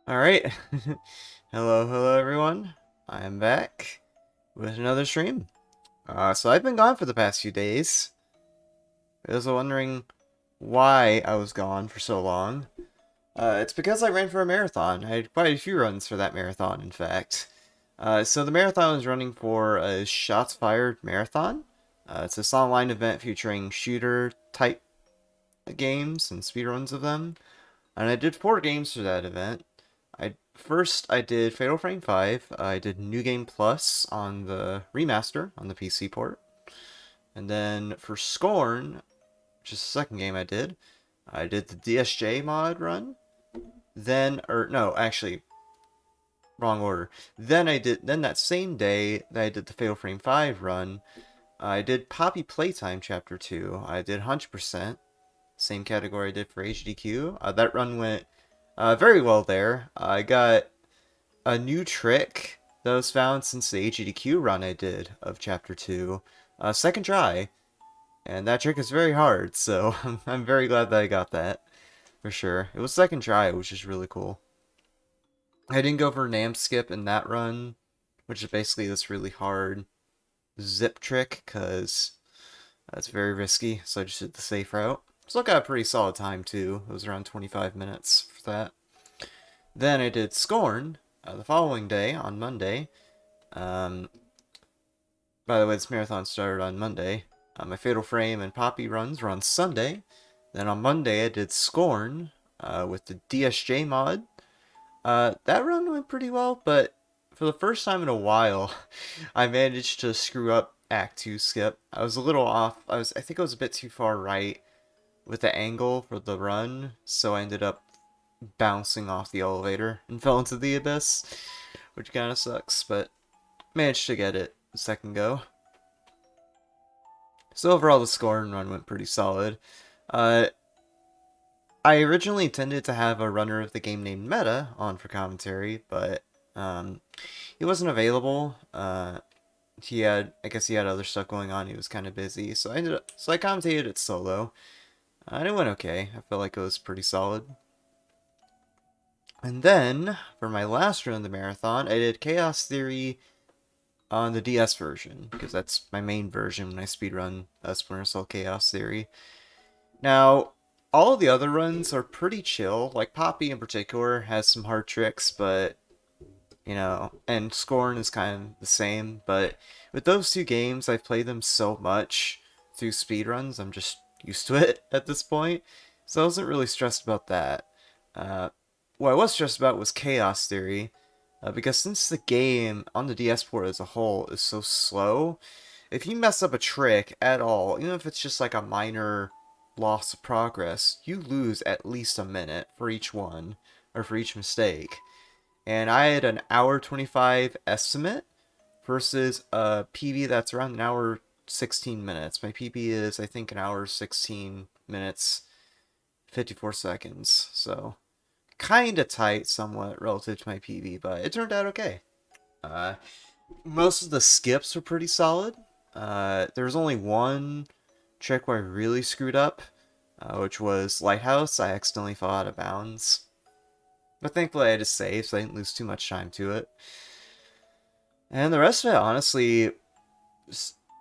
Alright. Hello everyone. I am back with another stream. So I've been gone for the past few days. I was wondering why I was gone for so long. It's because I ran for a marathon. I had quite a few runs for that marathon, in fact. So the marathon was running for a Shots Fired Marathon. It's this online event featuring shooter type games and speedruns of them. And I did 4 games for that event. I did Fatal Frame 5. I did New Game Plus on the remaster on the PC port. And then for Scorn, which is the second game I did the DSJ mod run. Then, or no, actually, wrong order. Then that same day that I did the Fatal Frame 5 run, I did Poppy Playtime Chapter 2. I did 100%. Same category I did for HDQ. That run went very well there. I got a new trick that was found since the HEDQ run I did of Chapter 2. Second try. And that trick is very hard, so I'm very glad that I got that. For sure. It was second try, which is really cool. I didn't go for NAM skip in that run, which is basically this really hard zip trick, because that's very risky, so I just did the safe route. Still got a pretty solid time, too. It was around 25 minutes for that. Then I did Scorn the following day, on Monday. Um, by the way, this marathon started on Monday. My Fatal Frame and Poppy runs were on Sunday. Then on Monday I did Scorn with the DSJ mod. That run went pretty well, but for the first time in a while, I managed to screw up Act 2 skip. I was a little off. I think I was a bit too far right with the angle for the run, so I ended up bouncing off the elevator and fell into the abyss, which kind of sucks, but managed to get it the second go. So overall, the score and run went pretty solid. Uh, I originally intended to have a runner of the game named Meta on for commentary, but he wasn't available. I guess he had other stuff going on. He was kind of busy, so I commentated it solo, and it went okay. I felt like it was pretty solid. And then for my last run of the marathon, I did Chaos Theory on the DS version, because that's my main version when I speedrun Splinter Cell Chaos Theory. Now, all the other runs are pretty chill. Like Poppy in particular has some hard tricks, but and Scorn is kind of the same. But with those 2 games, I've played them so much through speedruns, I'm just used to it at this point. So I wasn't really stressed about that. What I was stressed about was Chaos Theory, because since the game on the DS port as a whole is so slow, if you mess up a trick at all, even if it's just like a minor loss of progress, you lose at least a minute for each one, or for each mistake. And I had an hour 25 estimate versus a PB that's around an hour 16 minutes. My PB is, I think, an hour 16 minutes, 54 seconds. So, kind of tight somewhat relative to my PB, but it turned out okay. Uh, most of the skips were pretty solid. There was only one trick where I really screwed up, which was Lighthouse. I accidentally fell out of bounds. But thankfully I just saved, so I didn't lose too much time to it. And the rest of it, honestly,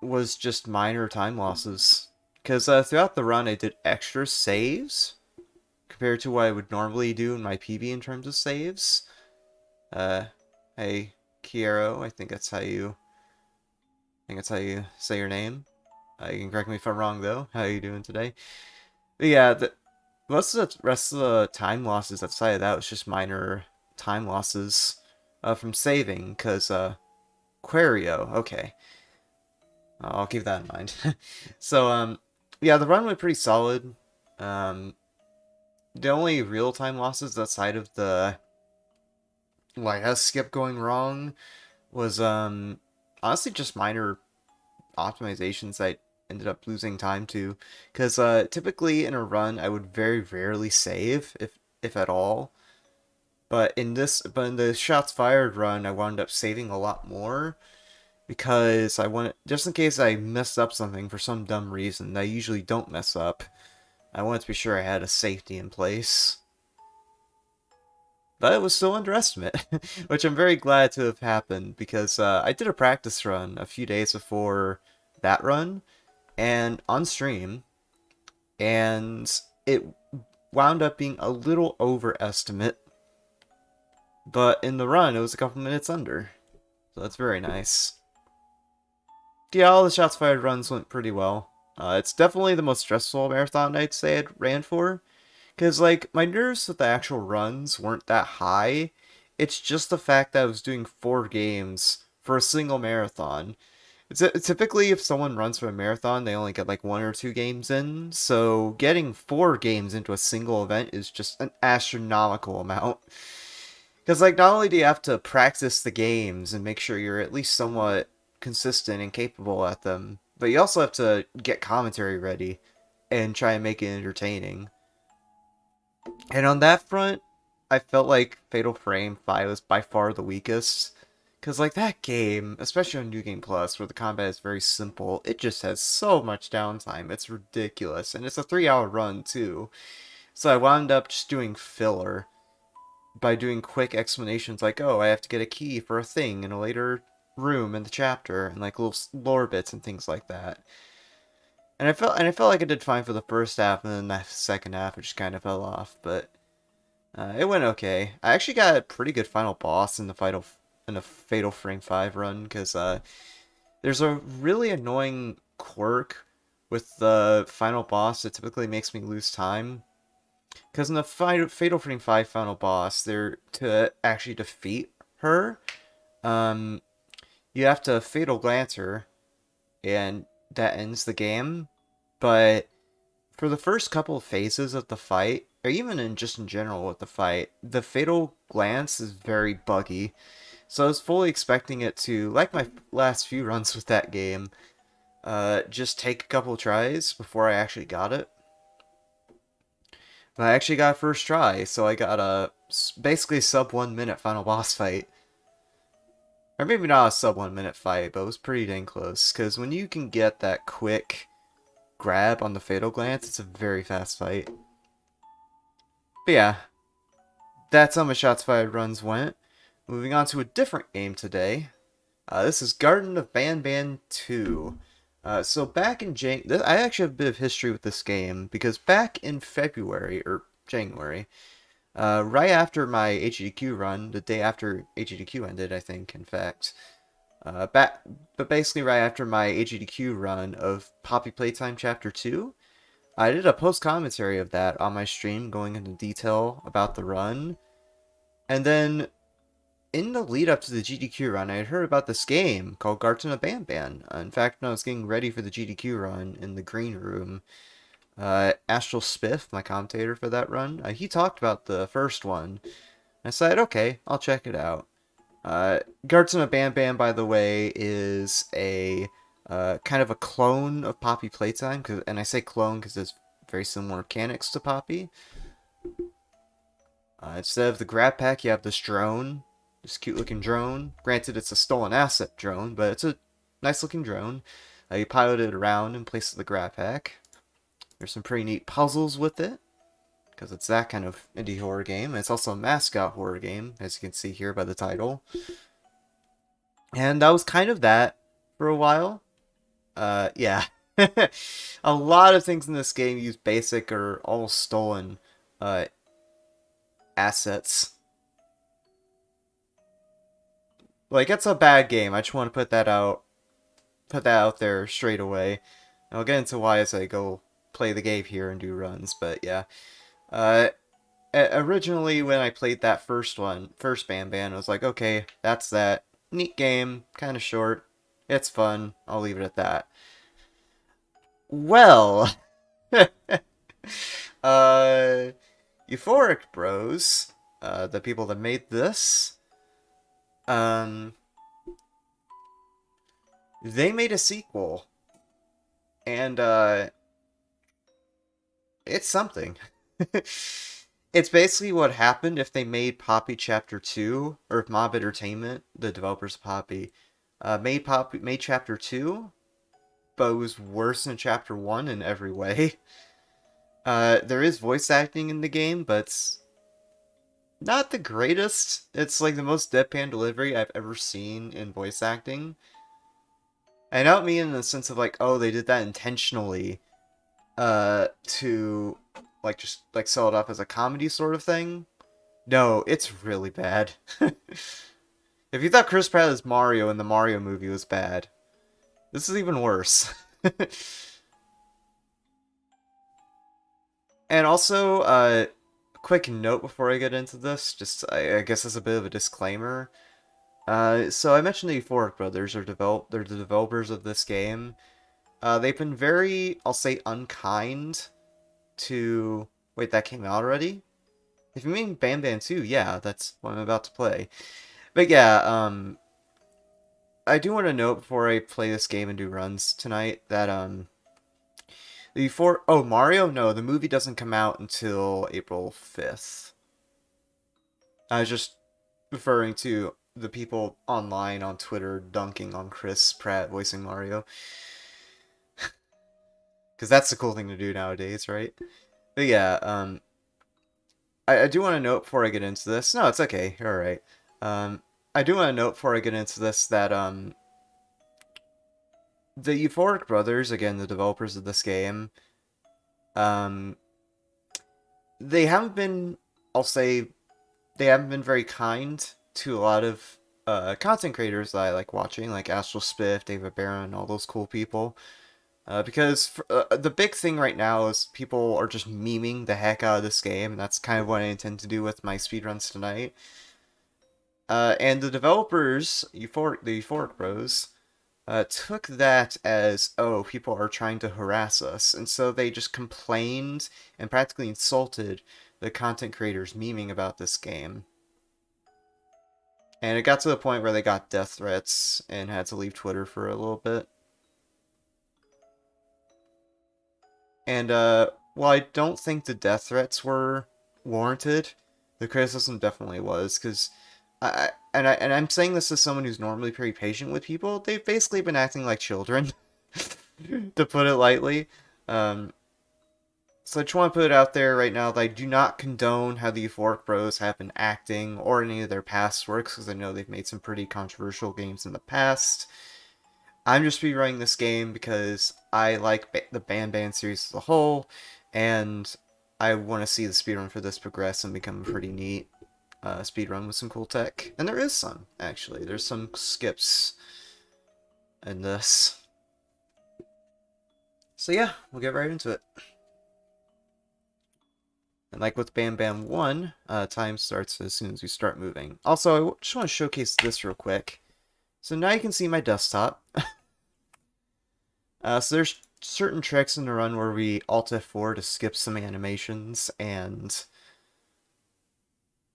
was just minor time losses. Because throughout the run, I did extra saves compared to what I would normally do in my PB in terms of saves. Hey, Kiero, I think that's how you say your name. You can correct me if I'm wrong, though. How are you doing today? But yeah, most of the rest of the time losses outside of that was just minor time losses from saving, because Querio, okay. I'll keep that in mind. So, yeah, the run went pretty solid. The only real time losses outside of the lighthouse skip going wrong was honestly just minor optimizations I ended up losing time to, because typically in a run I would very rarely save, if at all. But in the shots fired run, I wound up saving a lot more, because I wanted, just in case I messed up something for some dumb reason that I usually don't mess up, I wanted to be sure I had a safety in place. but it was still underestimate, which I'm very glad to have happened because I did a practice run a few days before that run and on stream, and it wound up being a little overestimate, but in the run it was a couple minutes under, so that's very nice. Yeah, all the shots fired runs went pretty well. It's definitely the most stressful marathon I'd say I'd ran for. Because, like, my nerves with the actual runs weren't that high. It's just the fact that I was doing 4 games for a single marathon. Typically, if someone runs for a marathon, they only get like 1 or 2 games in. So, getting 4 games into a single event is just an astronomical amount. Because, like, not only do you have to practice the games and make sure you're at least somewhat consistent and capable at them, but you also have to get commentary ready and try and make it entertaining. And on that front, I felt like Fatal Frame 5 was by far the weakest. Because, like, that game, especially on New Game Plus, where the combat is very simple, it just has so much downtime. It's ridiculous. And it's a 3-hour run, too. So I wound up just doing filler by doing quick explanations like, oh, I have to get a key for a thing in a later room in the chapter, and like little lore bits and things like that. And I felt like I did fine for the first half, and then the second half it just kind of fell off. But it went okay. I actually got a pretty good final boss in the Fatal Frame 5 run because there's a really annoying quirk with the final boss that typically makes me lose time. Because in the Fatal Frame 5 final boss, there to actually defeat her, um, you have to Fatal Glance her, and that ends the game. But for the first couple of phases of the fight, or even in general with the fight, the Fatal Glance is very buggy. So I was fully expecting it to, like my last few runs with that game, just take a couple tries before I actually got it. But I actually got first try, so I got a basically sub 1 minute final boss fight. Or maybe not a sub 1 minute fight, but it was pretty dang close. Because when you can get that quick grab on the Fatal Glance, it's a very fast fight. But yeah, that's how my shots fired runs went. Moving on to a different game today. This is Garten of Banban 2. So back in I actually have a bit of history with this game because back in February or January, right after my HEDQ run, the day after HEDQ ended, I think, in fact, but basically right after my HEDQ run of Poppy Playtime Chapter 2, I did a post commentary of that on my stream, going into detail about the run, and then in the lead up to the GDQ run, I had heard about this game called Garten of Banban. In fact, when I was getting ready for the GDQ run in the green room, Astral Spiff, my commentator for that run, he talked about the first one. I said, okay, I'll check it out. Garten of Banban, by the way, is a kind of a clone of Poppy Playtime, and I say clone because it's very similar mechanics to Poppy. Instead of the grab pack, you have this drone. This cute looking drone. Granted, it's a stolen asset drone, but it's a nice looking drone. You pilot it around in place of the grab pack. There's some pretty neat puzzles with it, because it's that kind of indie horror game. It's also a mascot horror game, as you can see here by the title. And that was kind of that for a while. Yeah. A lot of things in this game use basic or almost stolen assets. Like, it's a bad game. I just want to put that out there straight away. And I'll get into why as I go play the game here and do runs, but yeah. Uh, Originally when I played that first Banban, I was like, okay, that's that. Neat game, kind of short. It's fun. I'll leave it at that. Well, uh, Euphoric Bros, the people that made this, um, they made a sequel, and it's something. It's basically what happened if they made Poppy Chapter 2, or if Mob Entertainment, the developers of Poppy, made Chapter 2, but it was worse than Chapter 1 in every way. There is voice acting in the game, but not the greatest. It's like the most deadpan delivery I've ever seen in voice acting. I don't mean in the sense of like, oh, they did that intentionally, to like just like sell it off as a comedy sort of thing. No, it's really bad. If you thought Chris Pratt as Mario in the Mario movie was bad, this is even worse. And also, quick note before I get into this, just I guess as a bit of a disclaimer. So I mentioned the Euphoric Brothers are they're the developers of this game. They've been very, I'll say, unkind to. Wait, that came out already? If you mean Banban 2, yeah, that's what I'm about to play. But yeah, I do want to note before I play this game and do runs tonight that Mario, no, the movie doesn't come out until April 5th. I was just referring to the people online on Twitter dunking on Chris Pratt voicing Mario, because that's the cool thing to do nowadays, right? But yeah, I do want to note before I get into this. No, it's okay. You're all right. I do want to note before I get into this that the Euphoric Brothers, again, the developers of this game, um, they haven't been, I'll say, they haven't been very kind to a lot of content creators that I like watching, like Astral Spiff, David Barron, all those cool people. The big thing right now is people are just memeing the heck out of this game, and that's kind of what I intend to do with my speedruns tonight. And the developers, the Euphoric Bros, took that as, oh, people are trying to harass us, and so they just complained and practically insulted the content creators memeing about this game. And it got to the point where they got death threats and had to leave Twitter for a little bit. And while I don't think the death threats were warranted, the criticism definitely was, because I'm saying this as someone who's normally pretty patient with people. They've basically been acting like children, to put it lightly. Um, so I just want to put it out there right now that I do not condone how the Euphoric Bros have been acting or any of their past works, because I know they've made some pretty controversial games in the past. I'm just rerunning this game because I like the Banban series as a whole, and I want to see the speedrun for this progress and become a pretty neat speedrun with some cool tech. And there is some, actually. There's some skips in this. So yeah, we'll get right into it. And like with Banban 1, time starts as soon as we start moving. Also, I just want to showcase this real quick. So now you can see my desktop. So there's certain tricks in the run where we Alt F4 to skip some animations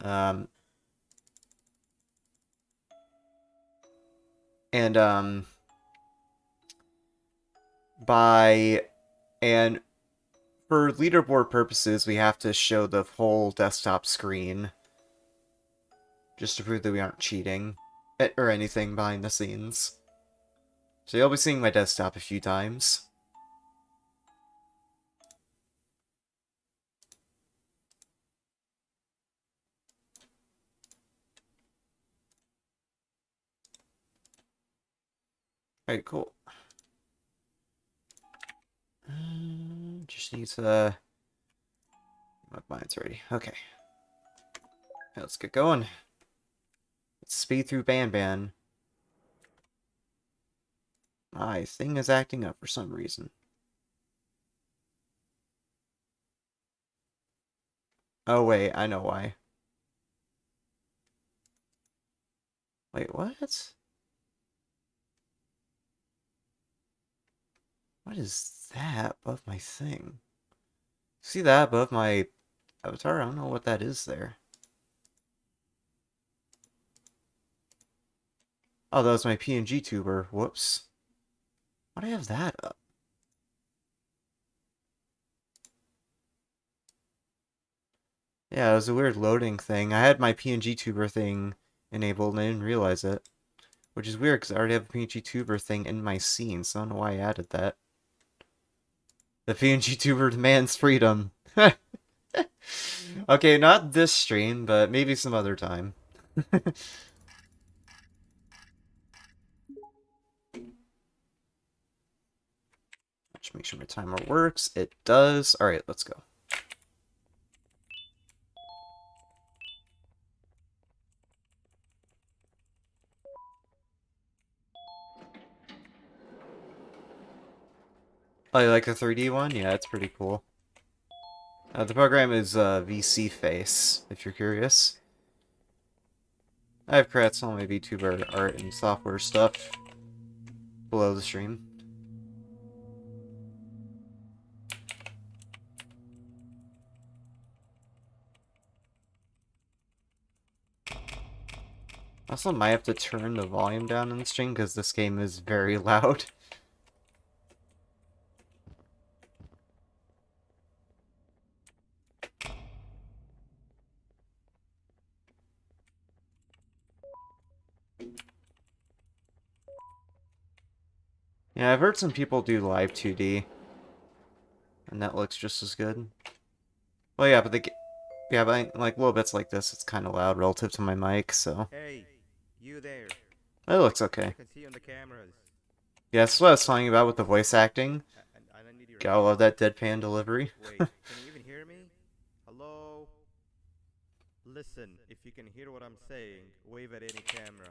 um, and by and for leaderboard purposes we have to show the whole desktop screen just to prove that we aren't cheating or anything behind the scenes. So you'll be seeing my desktop a few times. Alright, cool. Just need to... My mind's ready. Okay. Let's get going. Let's speed through Banban. My thing is acting up for some reason. Oh wait, I know why. Wait, what? What is that above my thing? See that above my avatar? I don't know what that is there. Oh, that was my PNG tuber. Whoops. Why do I have that up? Yeah, it was a weird loading thing. I had my PNG tuber thing enabled and I didn't realize it. Which is weird because I already have a PNG tuber thing in my scene, so I don't know why I added that. The PNG tuber demands freedom. Okay, not this stream, but maybe some other time. Just make sure my timer works. It does. Alright, let's go. Oh, you like the 3D one? Yeah, it's pretty cool. The program is VC Face, if you're curious. I have creds on my VTuber art and software stuff below the stream. I also might have to turn the volume down in the stream because this game is very loud. Yeah, I've heard some people do live 2D, and that looks just as good. Well, yeah, but like little bits like this, it's kind of loud relative to my mic, so Hey, you there. it looks okay. I can see you on the cameras. Yeah, that's what I was talking about with the voice acting. I need your Gotta help. love that deadpan delivery. Wait, can you even hear me? Hello? Listen, if you can hear what I'm saying, wave at any camera.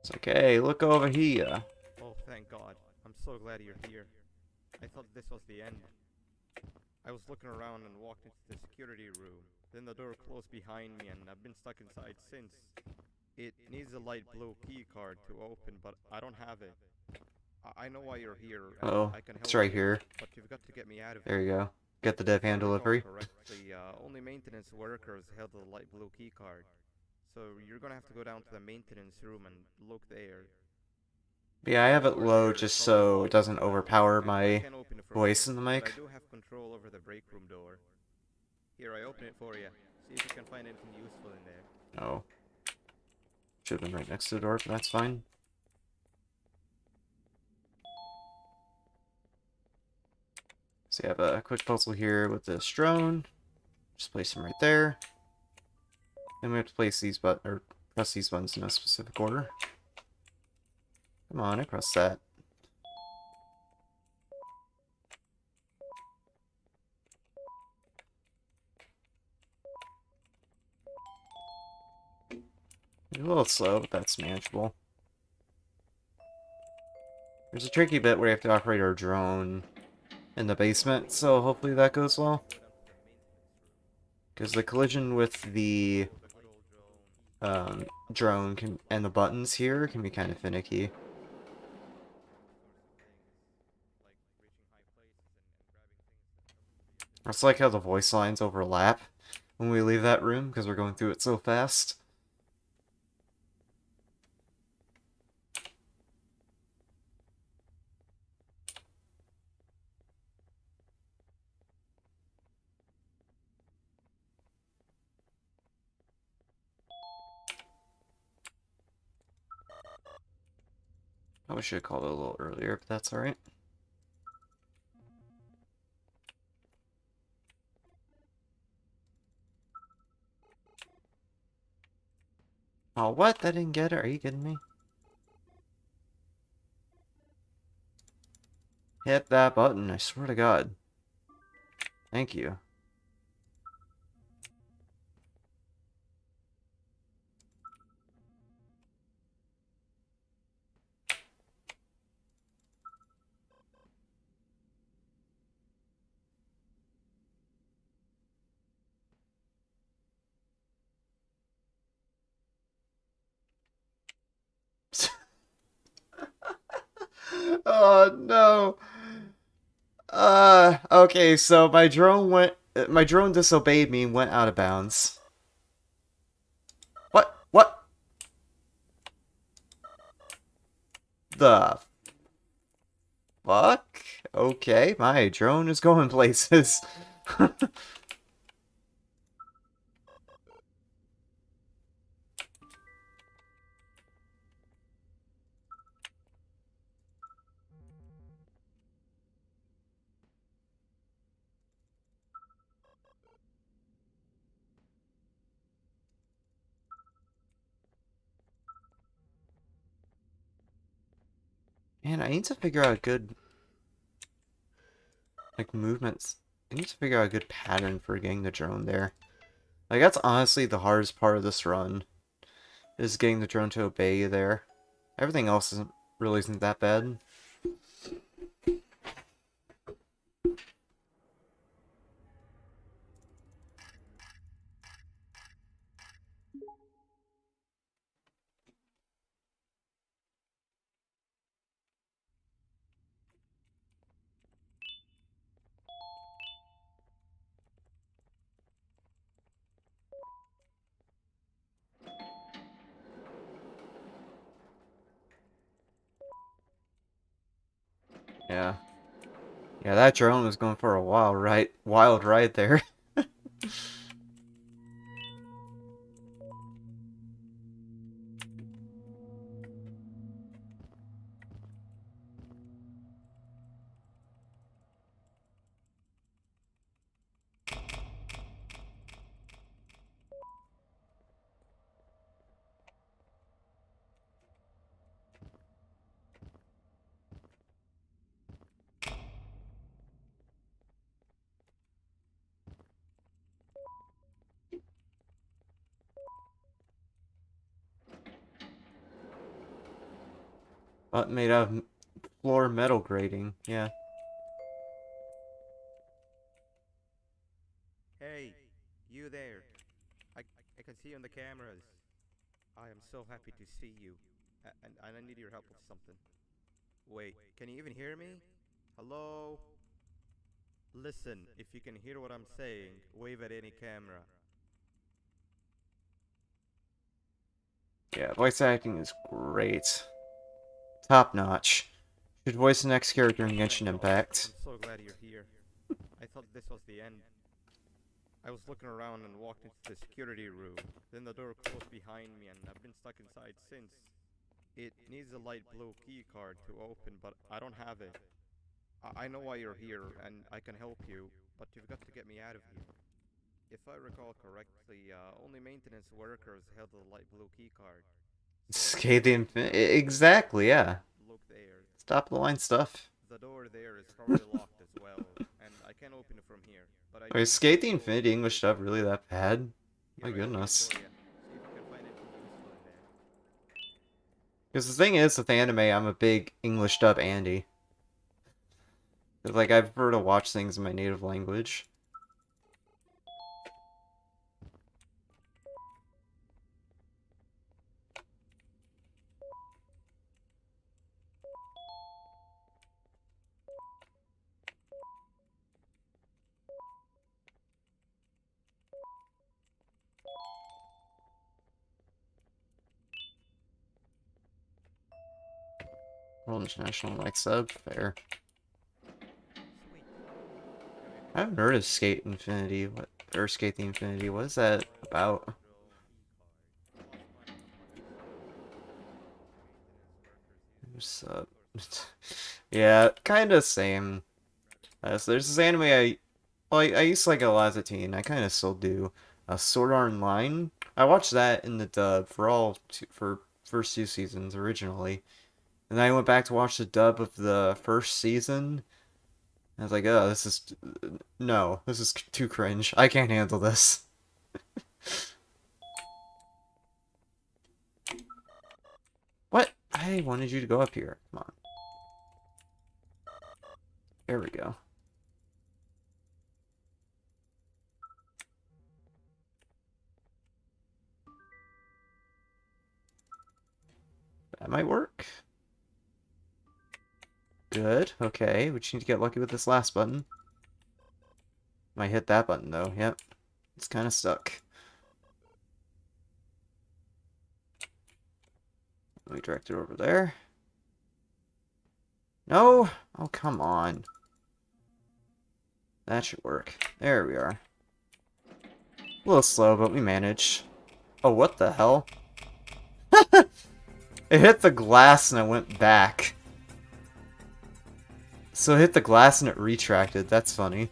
It's okay, look over here. Oh, thank God. I'm so glad you're here. I thought this was the end. I was looking around and walked into the security room. Then the door closed behind me and I've been stuck inside since. It needs a light blue key card to open, but I don't have it. I know why you're here, and Oh, I can it's help right you, here. but you've got to get me out of There here. you go. Get the If I deadpan recall delivery. correctly, only maintenance workers held the light blue key card. So you're gonna have to go down to the maintenance room and look there. Yeah, I The have it door low there is just probably so it locked doesn't from now, overpower and I my can't open it from voice here, in the but I mic. do have control over the break room door. Here, I open it for you. See if you can find anything useful in there. Oh, should have been right next to the door, but that's fine. So you have a quick puzzle here with this drone. Just place him right there. Then we have to place these or press these buttons in a specific order. Come on, I pressed that. A little slow, but that's manageable. There's a tricky bit where you have to operate our drone in the basement, so hopefully that goes Now we well. can go down to the maintenance room. Because the collision with the Oh, the good old drone. drone and the buttons here can be kind of finicky. Like reaching high places and grabbing things that probably a bit It's like how dangerous. the voice lines overlap when we leave that room because we're going through it so fast. I wish I had called it a little earlier, but that's alright. Oh, what? That didn't get it? Are you kidding me? Hit that button, I swear to God. Thank you. Oh, no. Okay, so my drone disobeyed me and went out of bounds. What? What? The fuck? Okay, my drone is going places. Man, I need to figure out a good, like, movements. I need to figure out a good pattern for getting the drone there. Like, that's honestly the hardest part of this run, is getting the drone to obey you there. Everything else isn't that bad. Yeah. Yeah, that drone was going for a wild ride there. But made out of floor metal grating. Yeah. Hey, you there. I can see you on the cameras. I am so happy to see you. And I need your help with something. Wait, can you even hear me? Hello? Listen, if you can hear what I'm saying, wave at any camera. Yeah, voice acting is great. Top notch. Should voice the next character in Thank Genshin God. Impact. I'm so glad you're here. I thought this was the end. I was looking around and walked into the security room. Then the door closed behind me and I've been stuck inside since. It needs a light blue key card to open, but I don't have it. I know why you're here and I can help you, but you've got to get me out of here. If I recall correctly, only maintenance workers held the light blue key card. So Skate the exactly, yeah. look there. Stop the line stuff. The door there is probably locked as well, and I can't open it from here. But I do Wait, have some Skate the tools Infinity to English open dub it. really that bad? My Here, I open it goodness. for you. See if you can find anything useful in there. Because the thing is, with anime, I'm a big English dub Andy. Like, I prefer to watch things in my native language. World International like sub, fair. Sweet. I haven't heard of Skate Infinity, or Skate the Infinity. What is that about? Sub. Yeah, kind of same. So there's this anime I used to like it a lot as a teen. I kind of still do. Sword Art Online. I watched that in the dub for first two seasons originally, and then I went back to watch the dub of the first season. I was like, oh, this is no, this is too cringe. I can't handle this. What? I wanted you to go up here. Come on. There we go. That might work. Good. Okay, we just need to get lucky with this last button. Might hit that button though. Yep. It's kind of stuck. Let me direct it over there. No? Oh, come on. That should work. There we are. A little slow, but we managed. Oh, what the hell? It hit the glass and it went back. So it hit the glass and it retracted. That's funny.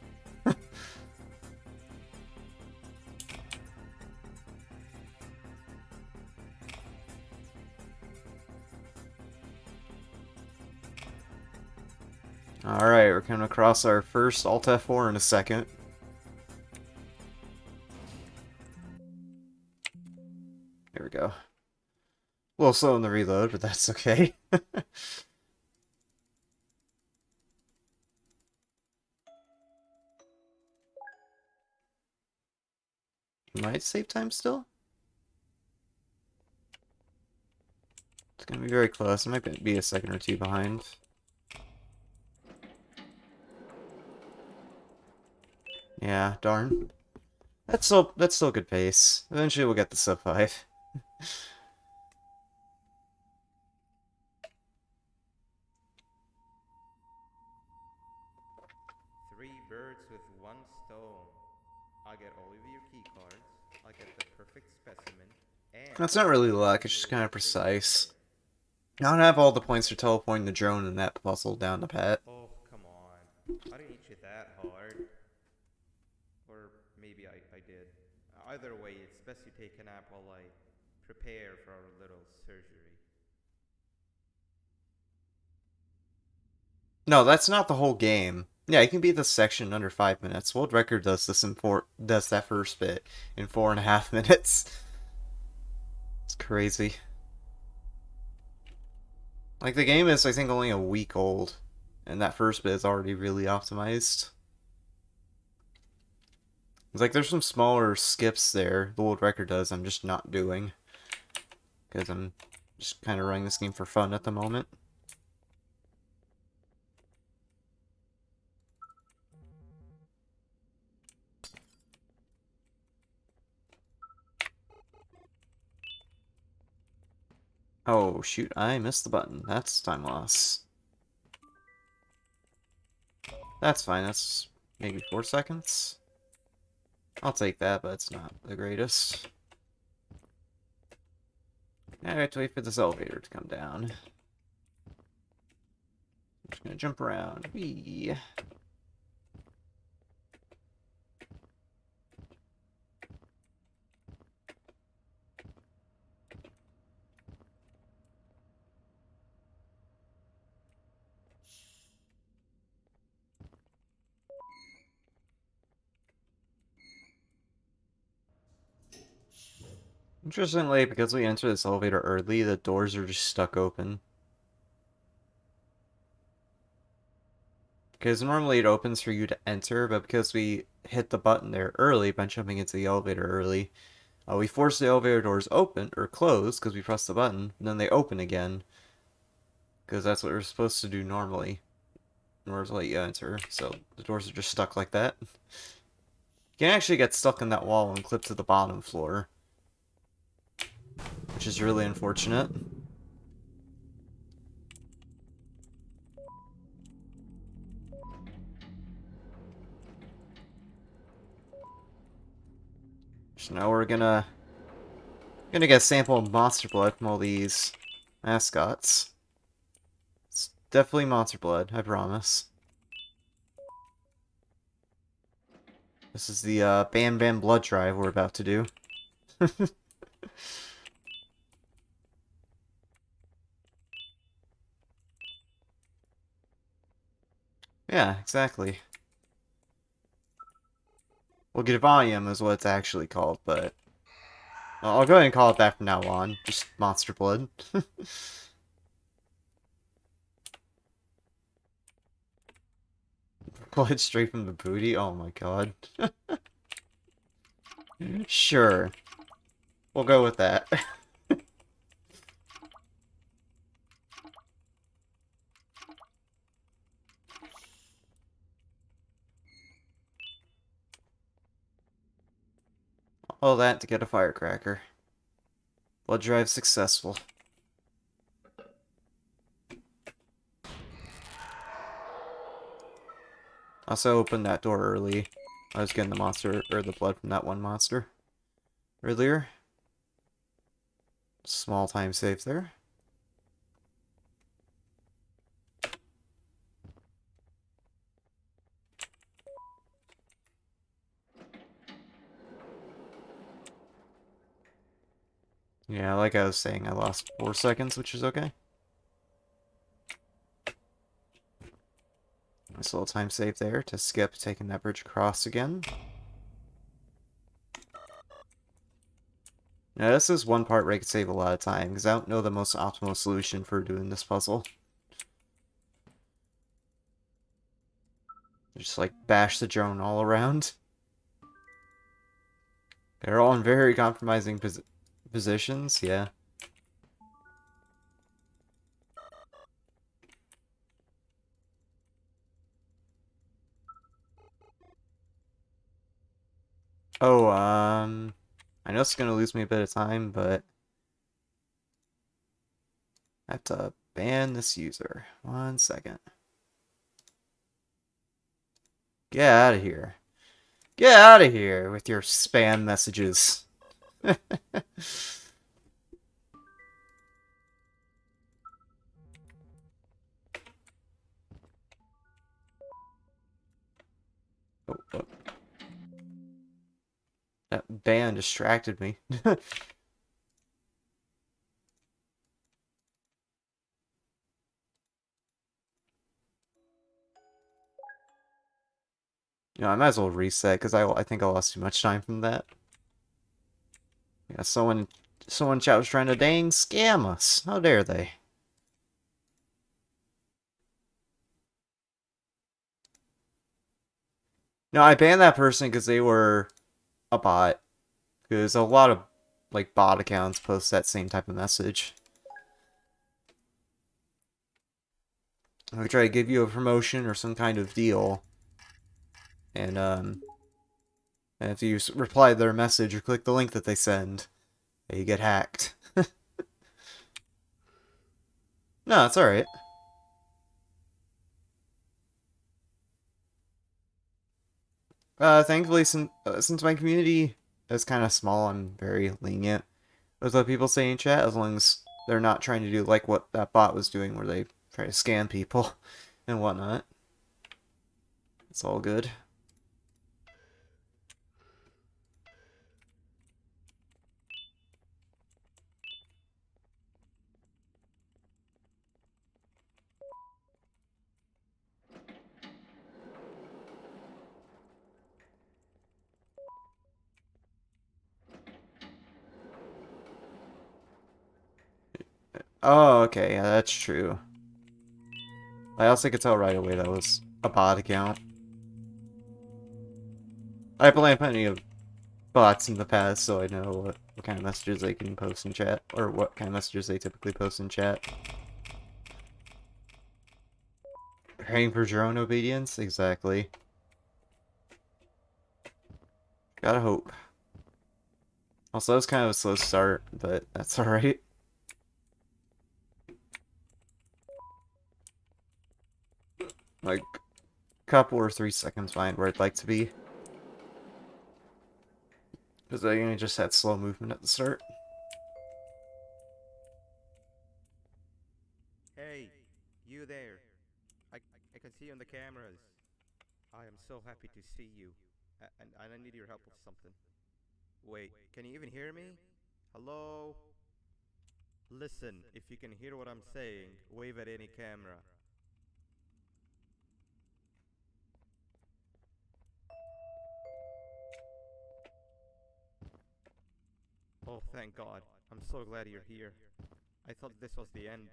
Alright, we're coming across our first Alt F4 in a second. There we go. A little slow in the reload, but that's okay. Might save time still? It's gonna be very close. It might be a second or two behind. Yeah, darn. That's still good pace. Eventually we'll get the sub 5. Three birds with one stone. I'll get all of your key cards. I'll get the perfect specimen, and That's not really I'll luck, give it's you just a kind of birthday gift precise. card. I don't have all the points for teleporting the drone in that puzzle down the pet. Oh, come on. I didn't hit you that hard. Or maybe I did. Either way, it's best you take a nap while I prepare for our little surgery. No, that's not the whole game. Yeah, you can beat this section in under 5 minutes. World record does that first bit in 4.5 minutes. It's crazy. Like the game is, I think, only a week old, and that first bit is already really optimized. It's like there's some smaller skips there. The world record does. I'm just not doing because I'm just kind of running this game for fun at the moment. Oh shoot! I missed the button. That's time loss. That's fine. That's maybe 4 seconds. I'll take that, but it's not the greatest. Now I have to wait for this elevator to come down. I'm just gonna jump around. Whee! Interestingly, because we enter this elevator early, the doors are just stuck open. Because normally it opens for you to enter, but because we hit the button there early by jumping into the elevator early, we force the elevator doors open, or close, because we press the button, and then they open again. Because that's what we're supposed to do normally, in order to let you enter. So the doors are just stuck like that. You can actually get stuck in that wall and clip to the bottom floor, which is really unfortunate. So now we're gonna get a sample of monster blood from all these mascots. It's definitely monster blood, I promise. This is the Banban blood drive we're about to do. Yeah, exactly. Well, get volume is what it's actually called, but I'll go ahead and call it that from now on. Just monster blood. Blood straight from the booty. Oh my god. Sure, we'll go with that. All that to get a firecracker. Blood drive successful. Also opened that door early. I was getting the monster, or the blood from that one monster earlier. Small time save there. Yeah, like I was saying, I lost 4 seconds, which is okay. Just a little time save there to skip taking that bridge across again. Now, this is one part where I could save a lot of time, because I don't know the most optimal solution for doing this puzzle. Just, like, bash the drone all around. They're all in very compromising positions, yeah. Oh, I know it's gonna lose me a bit of time, but I have to ban this user. 1 second. Get out of here. Get out of here with your spam messages. Oh. That ban distracted me. I might as well reset because I think I lost too much time from that. Yeah, someone in chat was trying to dang scam us. How dare they? No, I banned that person because they were a bot. Because a lot of like bot accounts post that same type of message. They try to give you a promotion or some kind of deal, and if you reply to their message or click the link that they send, you get hacked. No, it's alright. Thankfully, since my community is kind of small, I'm very lenient with what people say in chat, as long as they're not trying to do like what that bot was doing, where they try to scam people and whatnot. It's all good. Oh, okay, yeah, that's true. I also could tell right away that was a bot account. I played plenty of bots in the past, so I know what kind of messages they can post in chat, or what kind of messages they typically post in chat. Praying for drone obedience? Exactly. Gotta hope. Also, it was kind of a slow start, but that's alright. Like, couple or 3 seconds behind where I'd like to be. Because I just had slow movement at the start. Hey, you there. I can see you on the cameras. I am so happy to see you. And I need your help with something. Wait, can you even hear me? Hello? Listen, if you can hear what I'm saying, wave at any camera. Oh, thank God. I'm so glad you're here. I thought this was the end.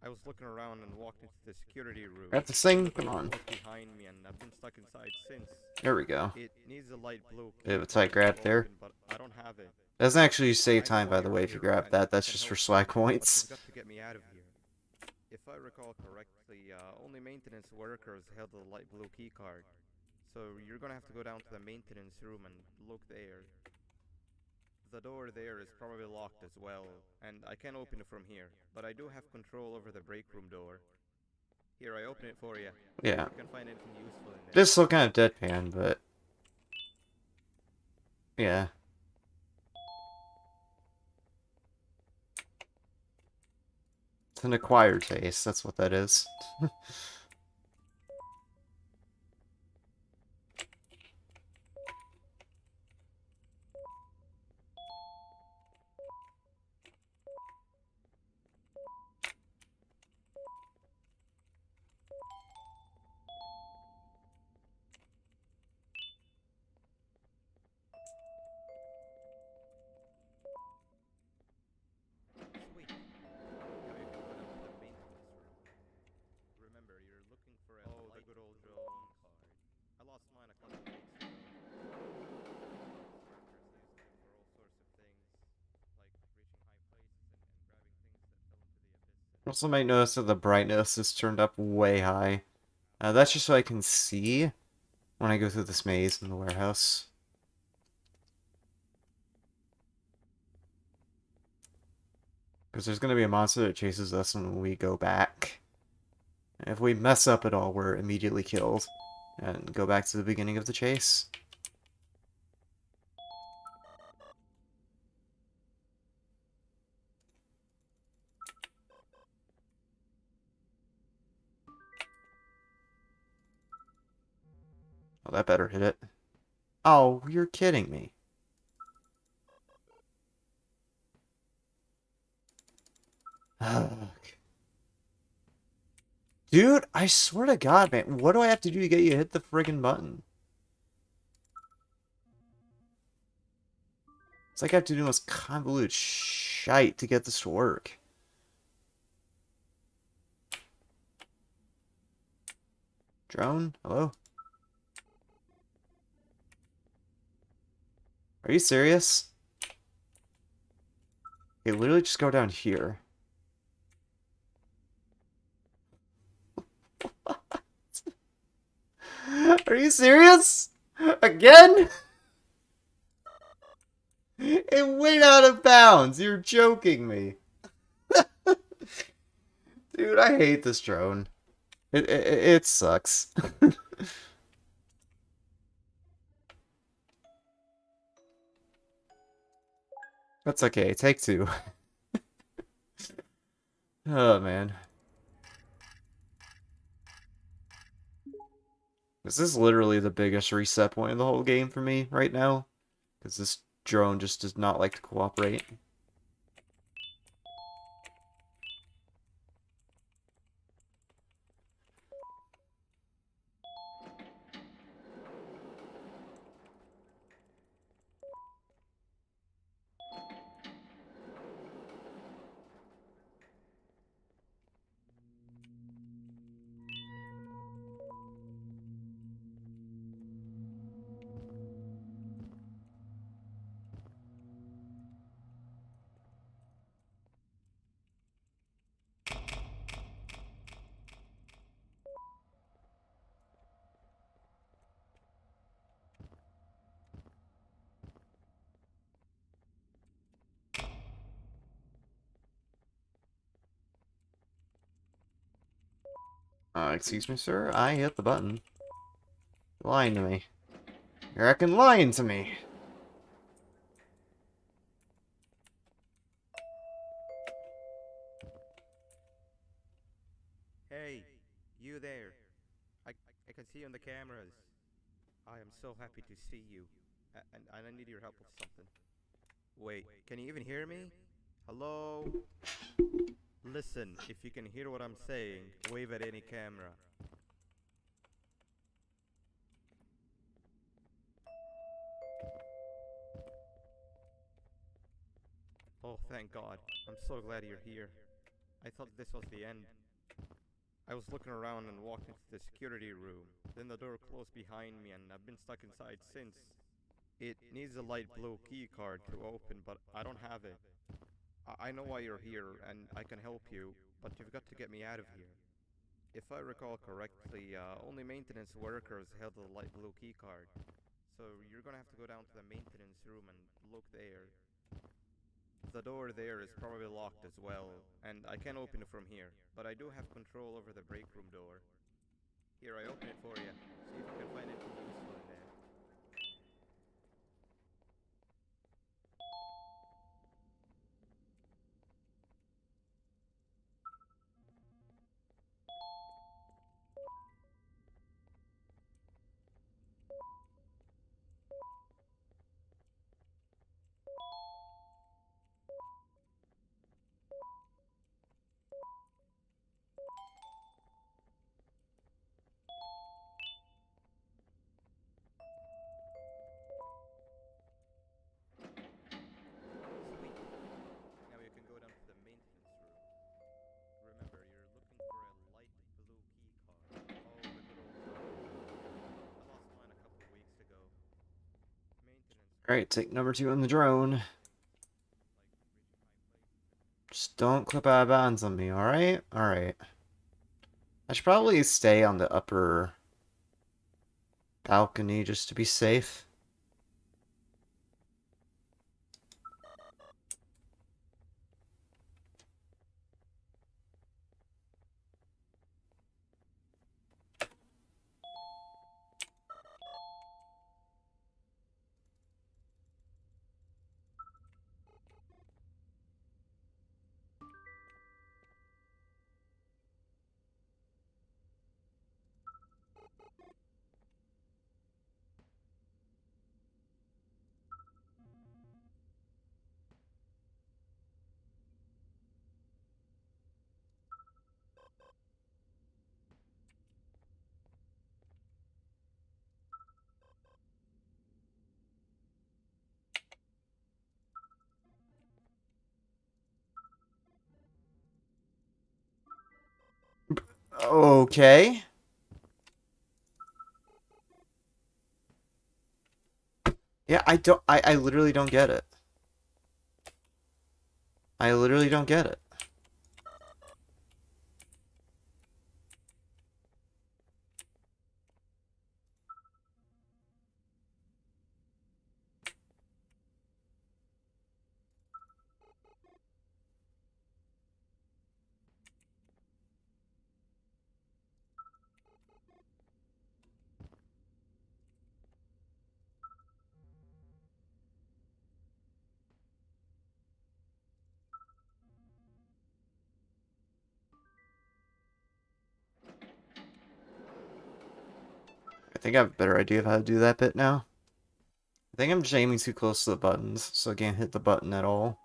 I was looking around and walked into the security room. Got this thing? The Come door on. closed behind me and I've been stuck inside since. There we go. It needs a light blue Bit of a key tight card grab to there. open, but I don't have it. Doesn't actually save I know time, why by the you're way, if you here grab and that. you That's can just for help swag me, but points. you've got to get me out of here. If I recall correctly, only maintenance workers held the light blue key card. So you're gonna have to go down to the maintenance room and look there. The door there is probably locked as well, and I can't open it from here, but I do have control over the break room door. Here, I open it for you. Yeah. You can find anything useful in there. This is still kind of deadpan, but... yeah. It's an acquired taste, that's what that is. Also might notice that the brightness is turned up way high. That's just so I can see when I go through this maze in the warehouse. Because there's going to be a monster that chases us when we go back. And if we mess up at all, we're immediately killed. And go back to the beginning of the chase. Oh, that better hit it. Oh, you're kidding me. Dude, I swear to God, man. What do I have to do to get you to hit the friggin' button? It's like I have to do the most convoluted shite to get this to work. Drone? Hello? Are you serious? Okay, literally just go down here. Are you serious? Again? It went out of bounds. You're joking me. Dude, I hate this drone. It sucks. That's okay. Take two. Oh, man. This is literally the biggest reset point of the whole game for me right now. Because this drone just does not like to cooperate. Excuse me, sir. I hit the button. You're lying to me. You're acting lying to me. Hey, you there. I can see you on the cameras. I am so happy to see you. And I need your help with something. Wait, can you even hear me? Hello? Listen, if you can hear what I'm saying, wave at any camera. Oh, thank God. I'm so glad you're here. I thought this was the end. I was looking around and walked into the security room. Then the door closed behind me and I've been stuck inside since. It needs a light blue key card to open, but I don't have it. I know why you're here and I can help you, but you've got to get me out of here. If I recall correctly, only maintenance workers held the light blue key card. So you're gonna have to go down to the maintenance room and look there. The door there is probably locked as well, and I can't open it from here, but I do have control over the break room door. Here, I open it for you. See if you can find anything useful in there. Sweet. Now you can go down to the maintenance room. Remember, you're looking for a light blue key card. Oh, the good old times. I lost mine a couple of weeks ago. Maintenance Alright, take number two on the drone. like reaching high places. Just Just don't clip out of bounds on me, alright? Alright. I should probably stay on the upper balcony just to be safe. Okay. Yeah, I literally don't get it. I literally don't get it. I think I have a better idea of how to do that bit now. I think I'm just aiming too close to the buttons, so I can't hit the button at all.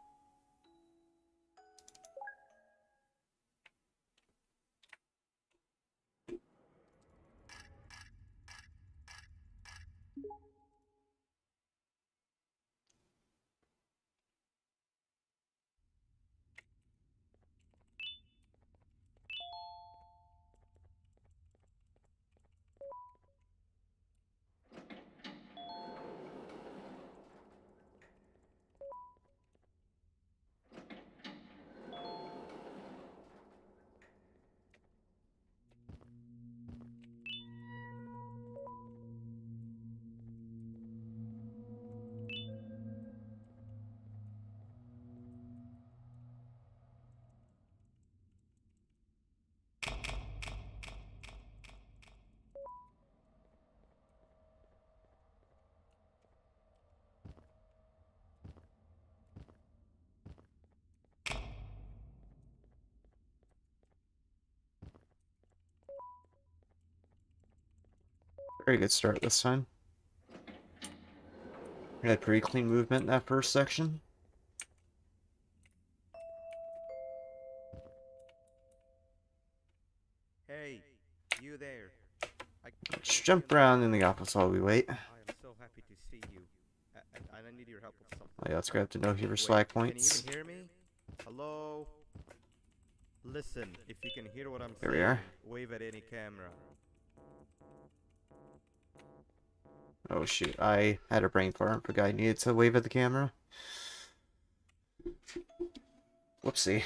Very good start this time. We had pretty clean movement in that first section. Hey, you there. I Just can hear jump my around in voice. the office while we wait. I am so happy to see you. And I need your help with Oh something. yeah, let's grab to know here for Wait, swag can you even points. hear me? Hello? Listen, if you can hear what I'm There we saying, are. wave at any camera. Oh shoot, I had a brain fart and forgot I needed to wave at the camera. Whoopsie.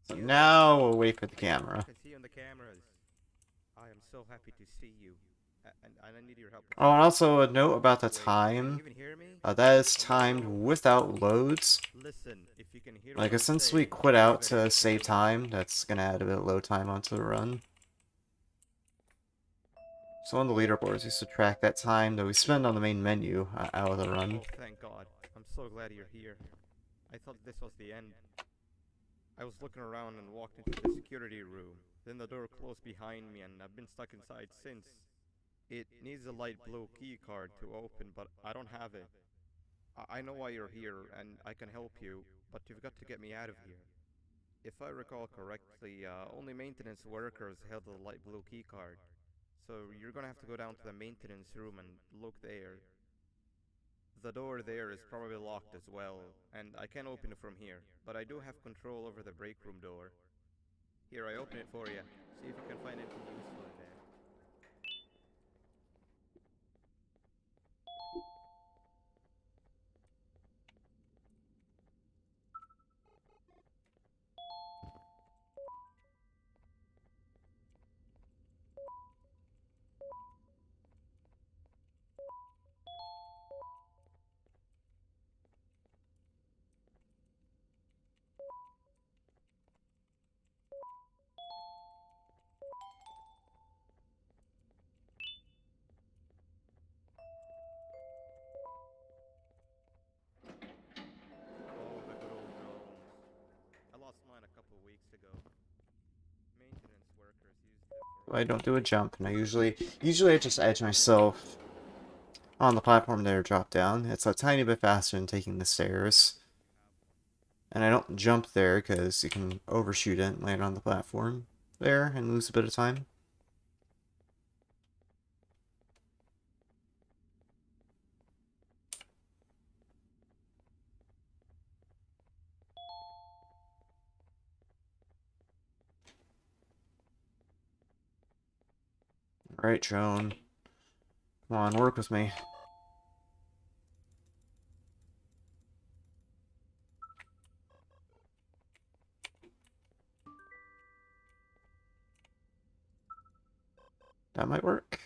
So now we'll wait for the camera. I can see you on the cameras. I am so happy to see you. And I need your help with Oh, and something. also a note about the Wait, can you time. even hear me? That is timed Hello? without loads. Listen, if you can hear what Like, I'm since we saying, quit I'd be out very to save appreciative. time, that's gonna add a bit of load time onto the run. So on the leaderboards, we subtract that time that we spend on the main menu out of the run. Oh, thank God. I'm so glad you're here. I thought this was the end. I was looking around and walked into the security room. Then the door closed behind me and I've been stuck inside since. It needs a light blue key card to open, but I don't have it. I know why you're here and I can help you, but you've got to get me out of here. If I recall correctly, only maintenance workers held the light blue key card. So you're gonna have to go down to the maintenance room and look there. The door there is probably locked as well, and I can't open it from here, but I do have control over the break room door. Here, I open it for you. See if you can find anything useful in there. Oh, the good old drones. I lost mine a couple weeks ago. Maintenance workers used them for I don't do a overtime. jump, and I usually I just edge myself on the platform there, drop down. It's a tiny bit faster than taking the stairs. And I don't jump there because you can overshoot it and land on the platform there and lose a bit of time. Alright, Joan. Come on, work with me. That might work.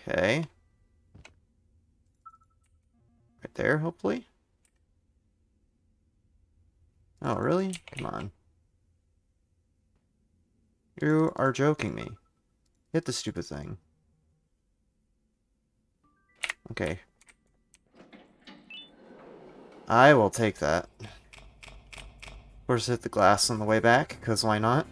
Okay. Right there, hopefully. Oh, really? Come on. You are joking me. Hit the stupid thing. Okay. I will take that. Of course, hit the glass on the way back, because why not?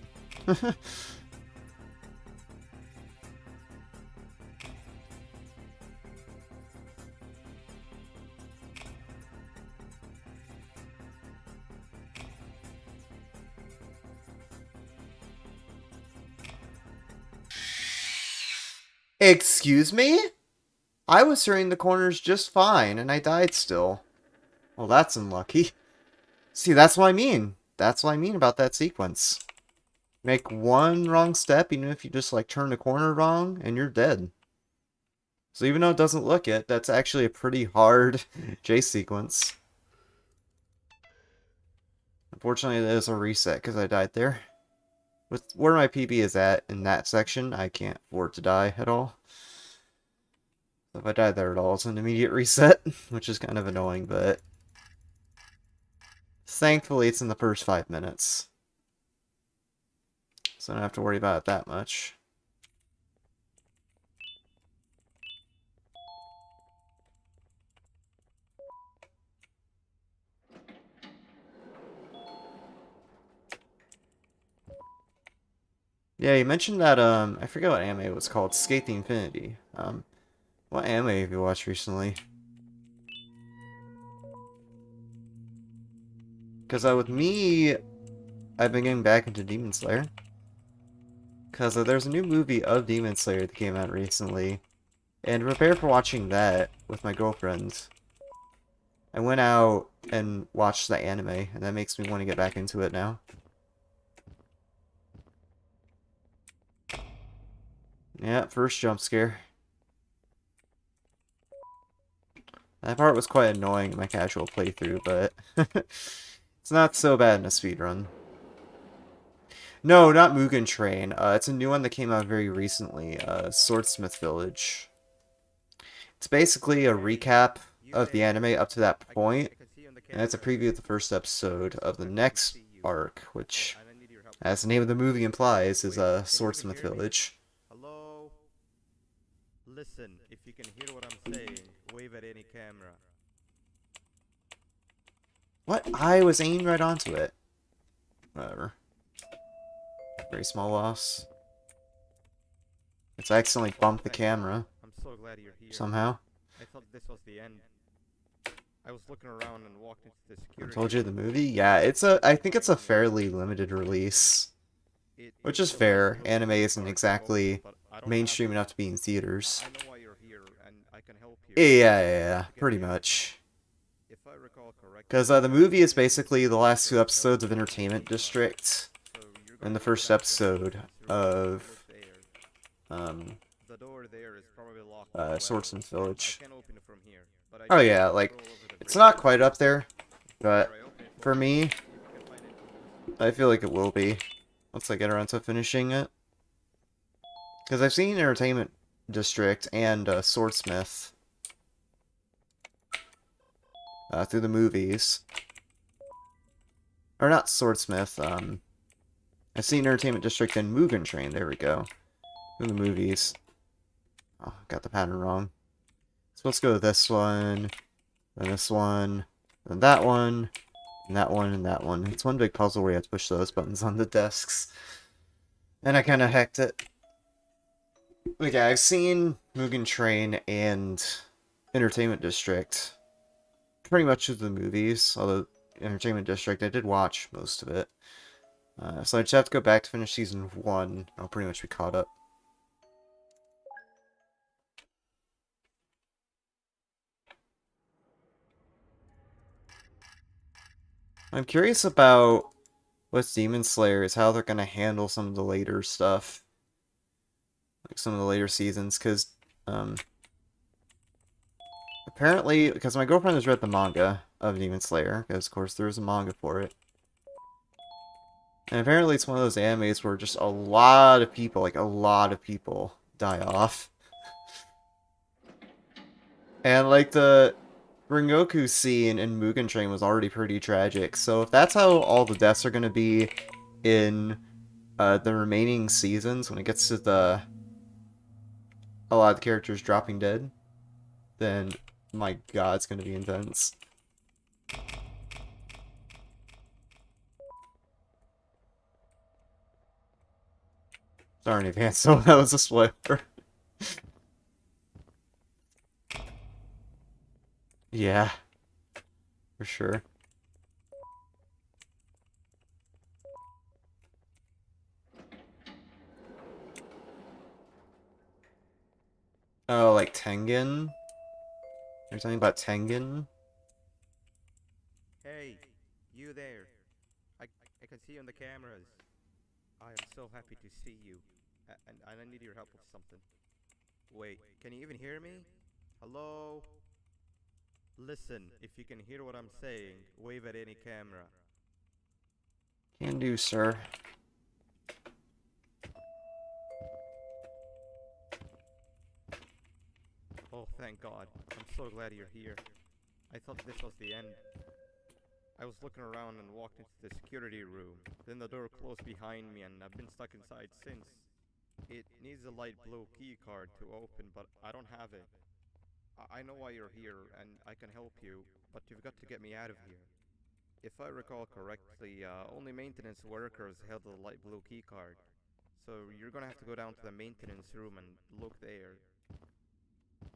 Excuse me? I was turning the corners just fine, and I died still. Well, that's unlucky. See, that's what I mean. That's what I mean about that sequence. Make one wrong step, even if you just, like, turn the corner wrong, and you're dead. So even though it doesn't look it, that's actually a pretty hard chase sequence. Unfortunately, there's a reset because I died there. With where my PB is at in that section, I can't afford to die at all. So if I die there at all, it's an immediate reset, which is kind of annoying, but thankfully it's in the first 5 minutes. So I don't have to worry about it that much. Yeah, you mentioned that, I forget what anime it was called, Skate the Infinity. What anime have you watched recently? Because with me, I've been getting back into Demon Slayer. Because there's a new movie of Demon Slayer that came out recently. And to prepare for watching that with my girlfriend, I went out and watched the anime, and that makes me want to get back into it now. Yeah, first jump scare. That part was quite annoying in my casual playthrough, but it's not so bad in a speedrun. No, not Mugen Train. It's a new one that came out very recently, Swordsmith Village. It's basically a Hey, recap you of the there. anime up to that point, I can see you on the and it's a cameras. preview of the first I episode am of so the happy to next see you. arc, which, And I need your help with as the name of something. the movie implies, is Wait, can you even Swordsmith hear me? Village. Hello? Listen, if you can hear what I'm saying, wave at any camera. What? I was aimed right onto it. Whatever. Very small loss. It's accidentally Oh, bumped the thank God. camera I'm so glad you're here. somehow. I thought this was the end. I was looking around and walked into the I security told you the room. movie? Then the Yeah, door it's closed I think it's a behind me and I've fairly been stuck limited inside since. release. It Which needs is a light fair. blue Anime key isn't card to open, exactly but I don't have mainstream it. enough to be in theaters. I know why you're here, and I can help you, Yeah, but yeah, you've got yeah, to get pretty me out of here. much. If I recall Because correctly, the movie is only basically the maintenance last two workers held episodes the of light blue Entertainment key card. District So you're and gonna the have to go first down to the episode maintenance room and look of there. um, The door there is probably locked as well, Swordsmith and I Village. can't open it from here. But I Oh do have yeah, like, control over the it's break not room quite door. up there, Here, but I open it for for you. me, See if you can find anything useful. I feel like it will be once I get around to finishing it. Because I've seen Entertainment District and Swordsmith through the movies. Or not Swordsmith, I've seen Entertainment District and Mugen Train, there we go. In the movies. Oh, got the pattern wrong. So let's go to this one, then this one, then that one, and that one, and that one. It's one big puzzle where you have to push those buttons on the desks. And I kind of hacked it. But yeah, I've seen Mugen Train and Entertainment District. Pretty much of the movies, although Entertainment District, I did watch most of it. So I just have to go back to finish Season 1. I'll pretty much be caught up. I'm curious about with Demon Slayer is how they're going to handle some of the later stuff. Like some of the later seasons, because apparently, because my girlfriend has read the manga of Demon Slayer, because of course there is a manga for it. And apparently it's one of those animes where just a lot of people, like a lot of people, die off. And like the Rengoku scene in Mugen Train was already pretty tragic, so if that's how all the deaths are going to be in the remaining seasons, when it gets to a lot of the characters dropping dead, then my god, it's going to be intense. Sorry in advance, so that was a spoiler. Yeah, for sure. Oh, like Tengen? You're talking about Tengen? Hey, you there. I, I can see you on the cameras. I am so happy to see you. And I need your help with something. Wait, can you even hear me? Hello? Listen, if you can hear what I'm saying, wave at any camera. Can do, sir. Oh, thank God. I'm so glad you're here. I thought this was the end. I was looking around and walked into the security room. Then the door closed behind me and I've been stuck inside since. It needs a light blue key card to open, but I don't have it. I know why you're here and I can help you, but you've got to get me out of here. If I recall correctly, only maintenance workers held the light blue key card. So you're gonna have to go down to the maintenance room and look there.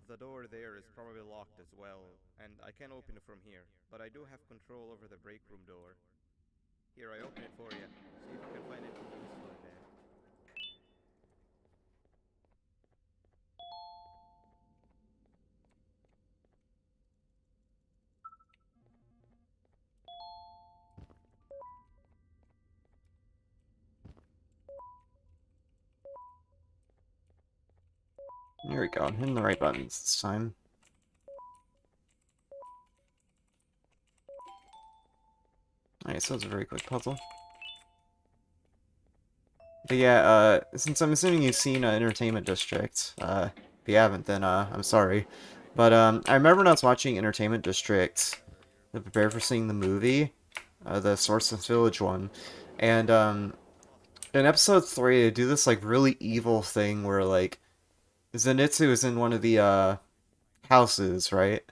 The door there is probably locked as well, and I can't open it from here, but I do have control over the break room door. Here, I open it for you. See if you can find anything useful in there. There we go. I'm hitting the right buttons this time. Alright, so it's a very quick puzzle. But yeah, since I'm assuming you've seen Entertainment District, if you haven't, then I'm sorry. But I remember when I was watching Entertainment District to prepare for seeing the movie, the Sourceless Village one, and in episode 3 they do this like really evil thing where like Zenitsu is in one of the houses, right?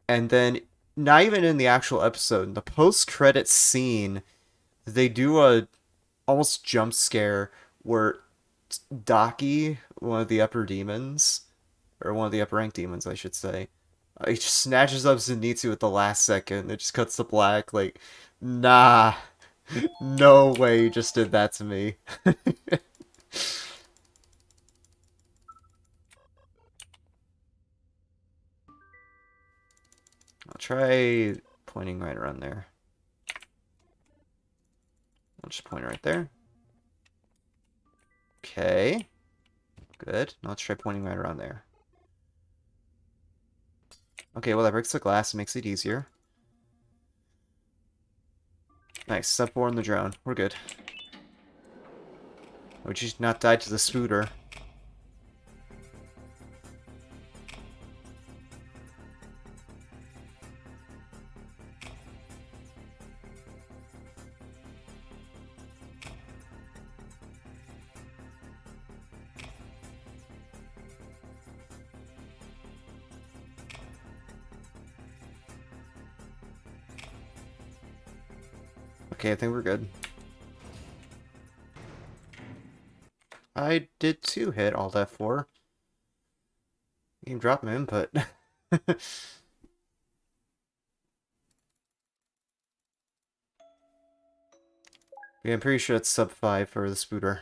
And then not even in the actual episode, in the post-credits scene, they do a almost jump scare where Daki, one of the upper demons, or one of the upper rank demons, I should say, he just snatches up Zenitsu at the last second. It just cuts to black. Like, nah, no way you just did that to me. I'll try pointing right around there. I'll just point right there. Okay, good. Now let's try pointing right around there. Okay, well that breaks the glass and makes it easier. Nice, step 4 on the drone. We're good. Would you not die to the scooter? Okay, I think we're good. I did too hit Alt F4. You can drop my input. Yeah, I'm pretty sure it's sub 5 for the Spooter.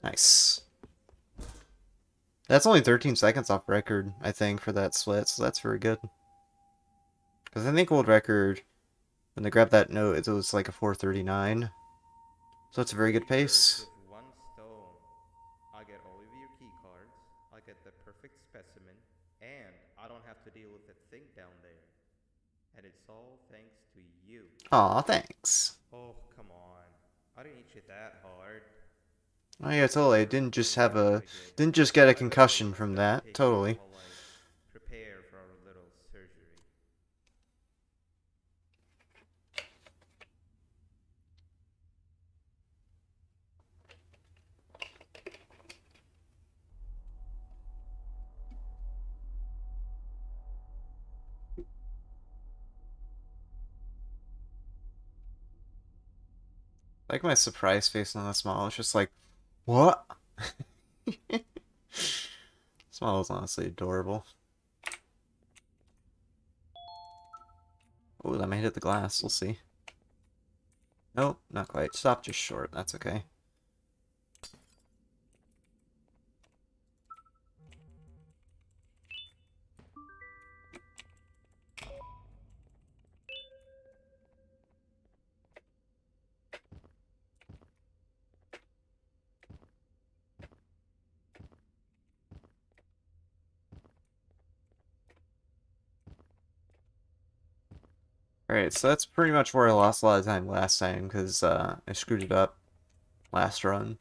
Nice. That's only 13 seconds off record, I think, for that split, so that's very good. Because I think old record, when they grabbed that note, it was like a 4:39. So it's a very good First, pace. with one stone, I get all of your key cards, I get the perfect specimen, and I don't have to deal with the thing down there. And it's all thanks to you. Aw, thanks. Oh, come on. I didn't hit you that hard. Oh yeah, totally. I First didn't just thing have after a, I get, didn't just get a I gotta tell you concussion it's from gonna that. take a while Totally. while I prepare for our little surgery. Like my surprise face on the smile. It's just like, what? Smile is honestly adorable. Oh, that might hit the glass. We'll see. Nope, not quite. Stop just short. That's okay. Alright, so that's pretty much where I lost a lot of time last time, because I screwed it up last run.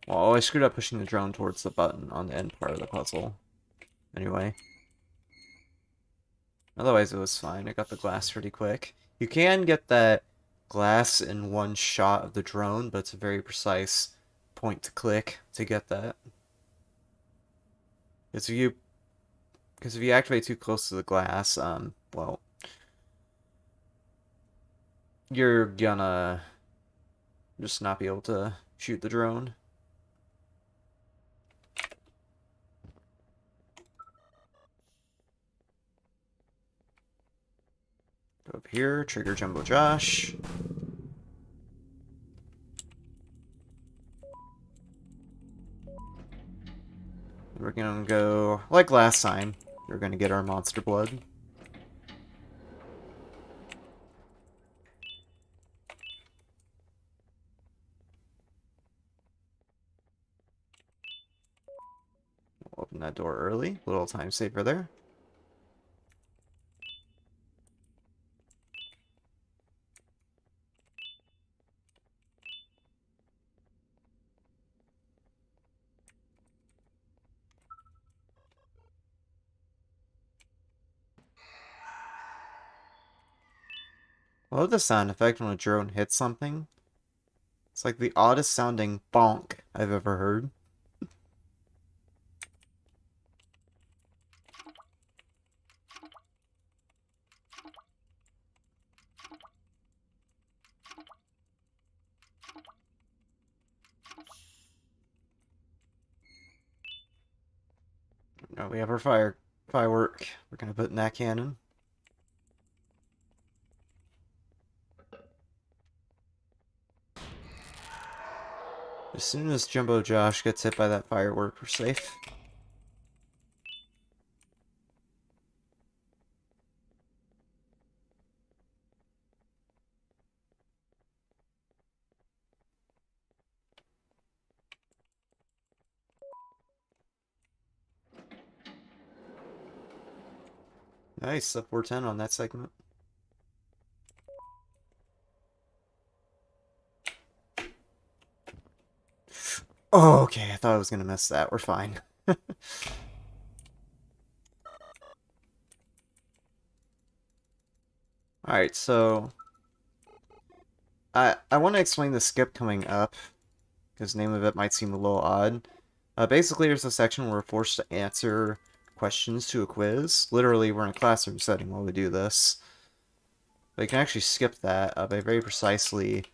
Well, I screwed up pushing the drone towards the button on the end part of the puzzle. Anyway. Otherwise, it was fine. I got the glass pretty quick. You can get that glass in one shot of the drone, but it's a very precise point to click to get that. Because if you activate too close to the glass, well, you're gonna just not be able to shoot the drone. Go up here, trigger Jumbo Josh. We're gonna go, like last time, we're gonna get our monster blood. Open that door early. Little time saver there. I love the sound effect when a drone hits something. It's like the oddest sounding bonk I've ever heard. Now we have our firework. We're gonna put in that cannon. As soon as Jumbo Josh gets hit by that firework, we're safe. Nice, up 410 on that segment. Oh, okay, I thought I was gonna miss that. We're fine. Alright, so I want to explain the skip coming up, because the name of it might seem a little odd. Basically, there's a section where we're forced to answer questions to a quiz. Literally, we're in a classroom setting while we do this. But you can actually skip that by very precisely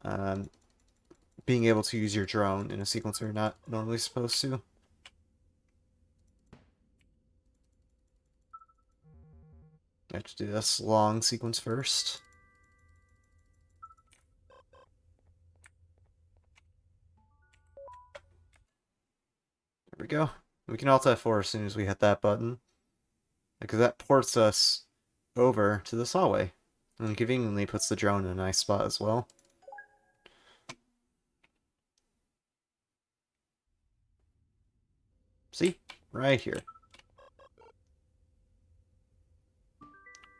um, being able to use your drone in a sequence where you're not normally supposed to. I have to do this long sequence first. There we go. We can Alt F4 as soon as we hit that button, because that ports us over to this hallway, and conveniently puts the drone in a nice spot as well. See? Right here.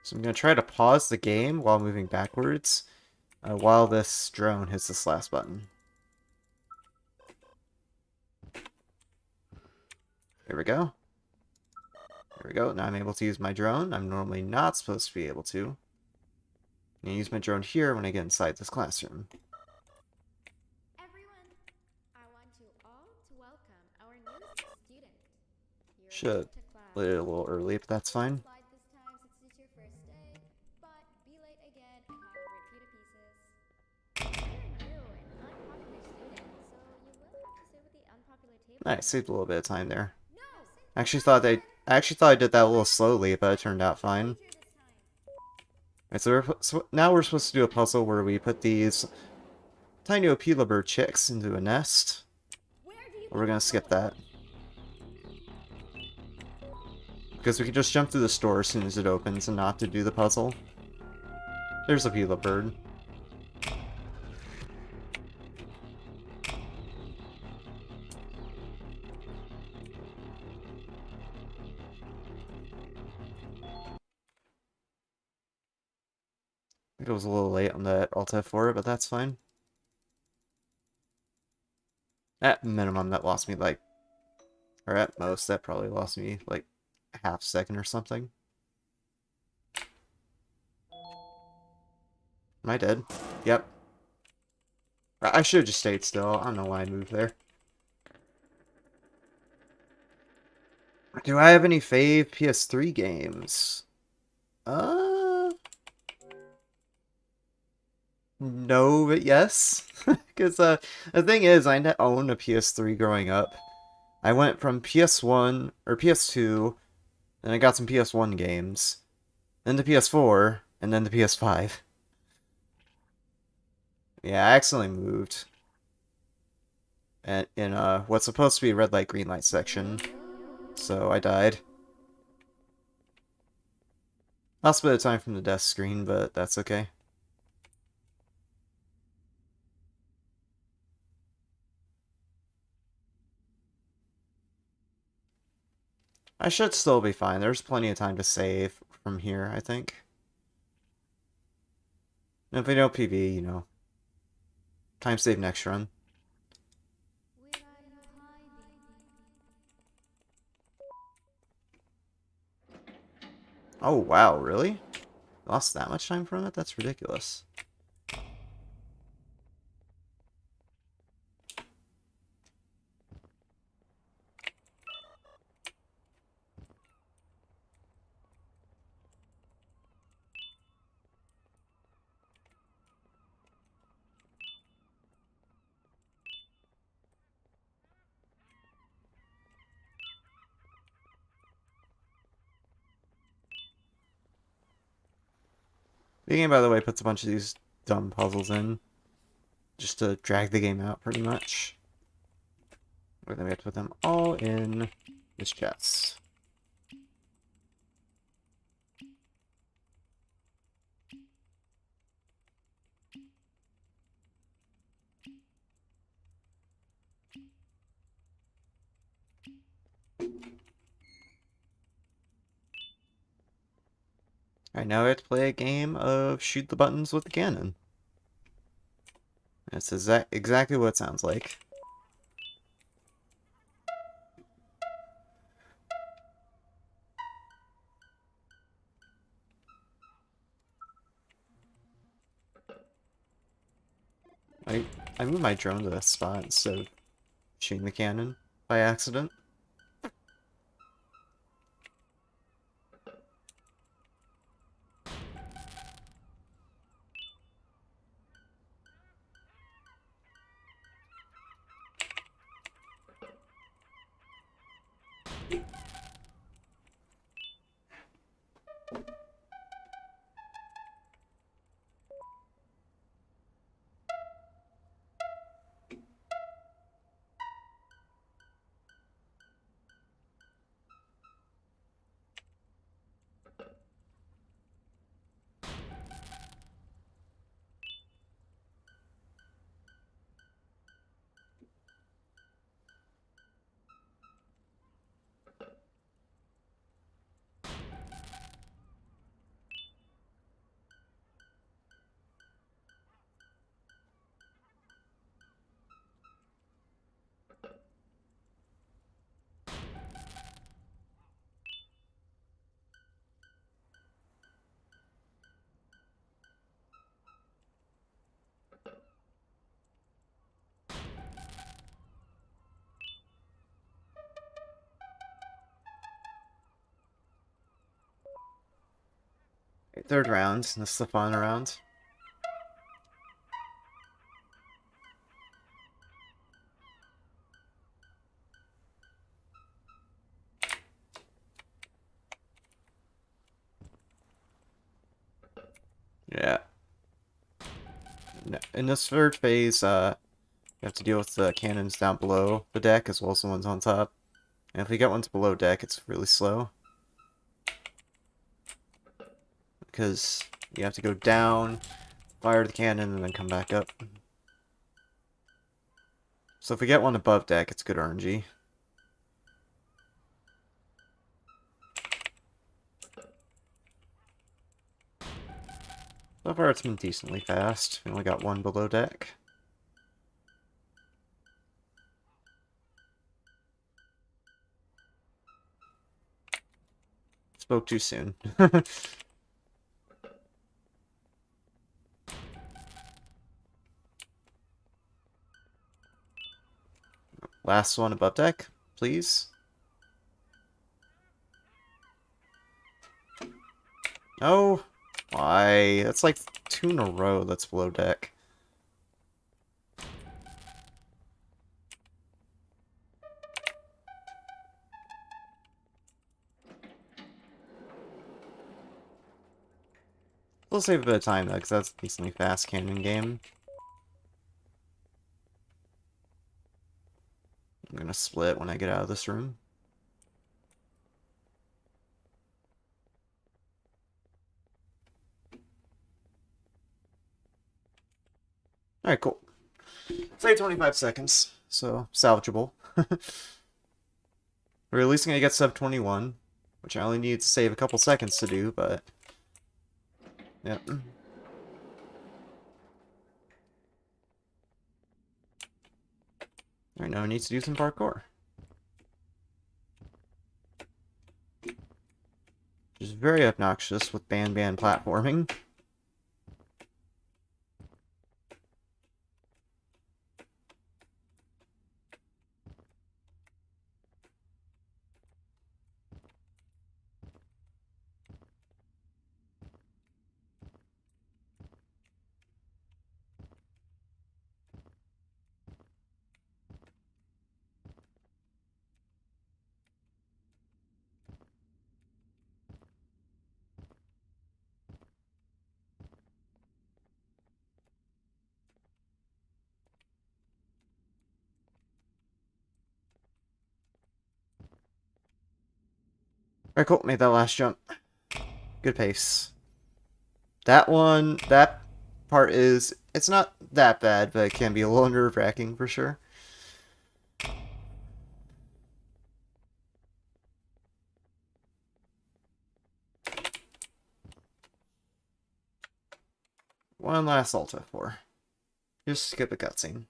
So I'm going to try to pause the game while moving backwards, while this drone hits this last button. There we go. There we go. Now I'm able to use my drone. I'm normally not supposed to be able to. I'm going to use my drone here when I get inside this classroom. Everyone, I want you all to welcome our newest student. You're Should late to class. let it a little early, but that's fine. Slide this time since it's your first day, but be late again and have it ripped you to pieces. You're new and unpopular student, so you will have to sit with the unpopular table. I saved a little bit of time there. No! I actually thought I did that a little slowly, but it turned out fine. Alright, so now we're supposed to do a puzzle where we put these tiny Opila bird chicks into a nest. We're gonna skip that, because we can just jump through the store as soon as it opens and not have to do the puzzle. There's Opila bird. I think it was a little late on that Alt F4, but that's fine. At minimum, that lost me like, or at most, that probably lost me like a half second or something. Am I dead? Yep. I should have just stayed still. I don't know why I moved there. Do I have any fave PS3 games? No, but yes. Because the thing is, I didn't own a PS3 growing up. I went from PS1 or PS2, then I got some PS1 games, then the PS4, and then the PS5. Yeah, I accidentally moved. In what's supposed to be a red light, green light section. So I died. Lost a bit of time from the death screen, but that's okay. I should still be fine. There's plenty of time to save from here, I think. And if we don't PV, you know, time save next run. Where are you hiding? Oh, wow, really? Lost that much time from it? That's ridiculous. The game, by the way, puts a bunch of these dumb puzzles in just to drag the game out, pretty much. But then we have to put them all in this chest. Alright, now we have to play a game of shoot the buttons with the cannon. That's exactly what it sounds like. I, I moved my drone to that spot instead of shooting the cannon by accident. Okay, third round, this is the fun round. Yeah. In this third phase, you have to deal with the cannons down below the deck as well as the ones on top. And if we get ones below deck, it's really slow. Because you have to go down, fire the cannon, and then come back up. So if we get one above deck, it's good RNG. So far it's been decently fast. We only got one below deck. Spoke too soon. Last one above deck, please. Oh, why? That's like two in a row that's below deck. We'll save a bit of time though, because that's a decently fast cannon game. I'm gonna split when I get out of this room. Alright, cool. Say 25 seconds, so salvageable. We're at least gonna get sub 21, which I only need to save a couple seconds to do, but yep. Alright, now I need to do some parkour. Which is very obnoxious with Banban platforming. Alright, cool. Made that last jump. Good pace. That one, that part is, it's not that bad, but it can be a little nerve-wracking for sure. One last Alta for. Just skip a cutscene.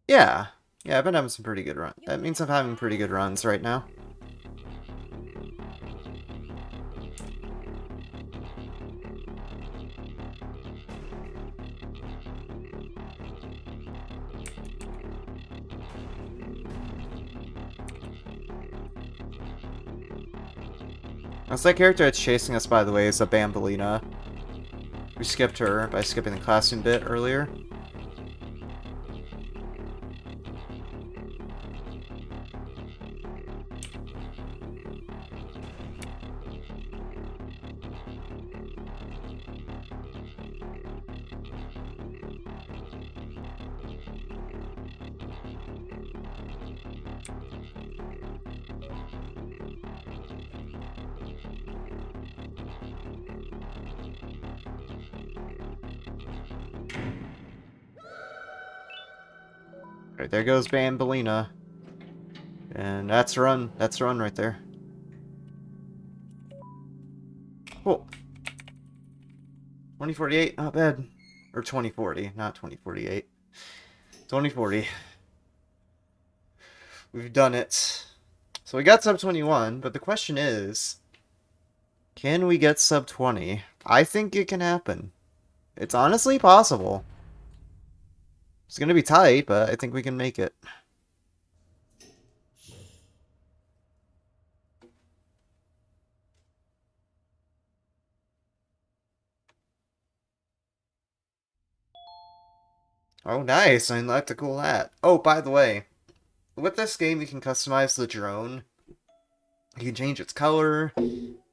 Yeah. Yeah, I've been having some pretty good runs. That means I'm having pretty good runs right now. That's that character that's chasing us, by the way, is a Bambolina. We skipped her by skipping the classroom bit earlier. Alright, there goes Bambolina. And that's a run. That's a run right there. Cool. 2048, not bad. Or 2040, not 2048. 2040. We've done it. So we got sub 21, but the question is, can we get sub 20? I think it can happen. It's honestly possible. It's gonna be tight, but I think we can make it. Oh, nice. I unlocked a cool hat. Oh, by the way, with this game, you can customize the drone. You can change its color,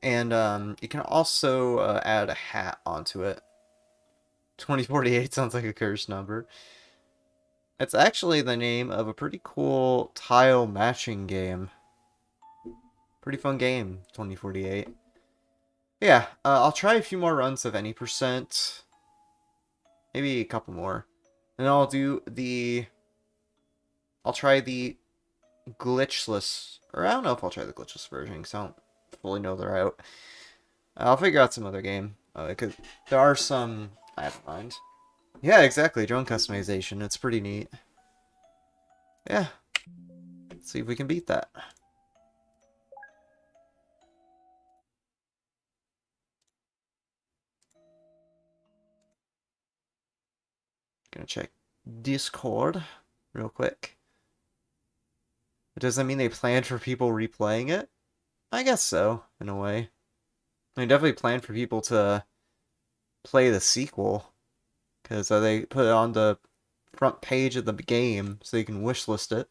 and you can also add a hat onto it. 2048 sounds like a cursed number. It's actually the name of a pretty cool tile matching game. Pretty fun game, 2048. Yeah, I'll try a few more runs of any percent. Maybe a couple more. And I'll do the... I'll try the glitchless... Or I don't know if I'll try the glitchless version, because I don't fully know they're out. I'll figure out some other game. Because there are some I have in mind. Yeah, exactly. Drone customization. It's pretty neat. Yeah. Let's see if we can beat that. Gonna check Discord real quick. Does that mean they planned for people replaying it? I guess so, in a way. They definitely planned for people to play the sequel. Because they put it on the front page of the game so you can wishlist it.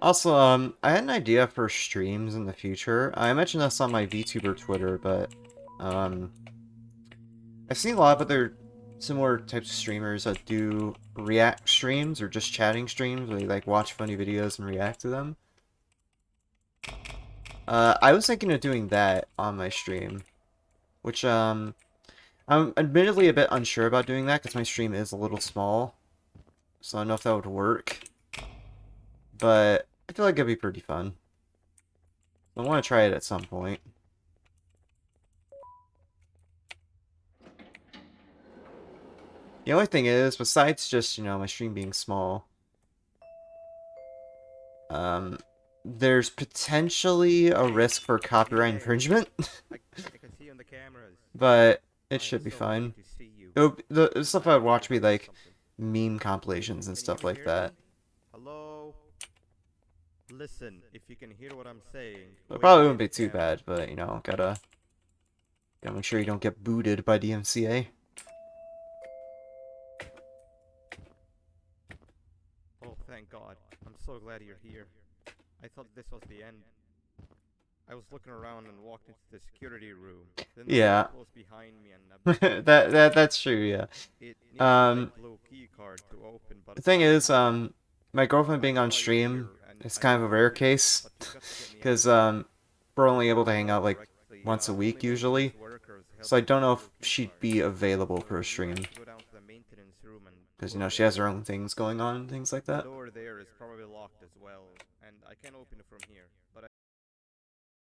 Also, I had an idea for streams in the future. I mentioned this on my VTuber Twitter, but, I've seen a lot of other similar types of streamers that do react streams or just chatting streams where they, like, watch funny videos and react to them. I was thinking of doing that on my stream, which, I'm admittedly a bit unsure about doing that because my stream is a little small, so I don't know if that would work. But I feel like it'd be pretty fun. I want to try it at some point. The only thing is, besides just, my stream being small, there's potentially a risk for copyright infringement, I can see you on the cameras. but it I am should be so fine. happy to see you. The stuff I would watch would be like Something. meme compilations and Can stuff you like hear that. me? Hello? Listen, if you can hear what I'm saying, It wave probably at wouldn't the be too camera. bad, but gotta make sure you don't get booted by DMCA. Oh, thank God. I'm so glad you're here. I thought this was the end. I was looking around and walked into the security room. Then the door Yeah, closed behind me and I've been stuck inside that's true. since. Yeah. It needs a light Um, blue key card to open, but the thing I don't is, have one. my girlfriend I being know on why you're stream here, and is I'm kind of a rare sorry, case, but you've got to get me out because of here. we're only able If to I hang remember out like correctly, once a only week maintenance usually. workers help So I you don't get know the if blue key she'd card. be available So for a you will stream, have to go down to the maintenance room and because pull she this has her lever. own things going on and things like The that. door there is probably locked as well, and I can't open it from here, but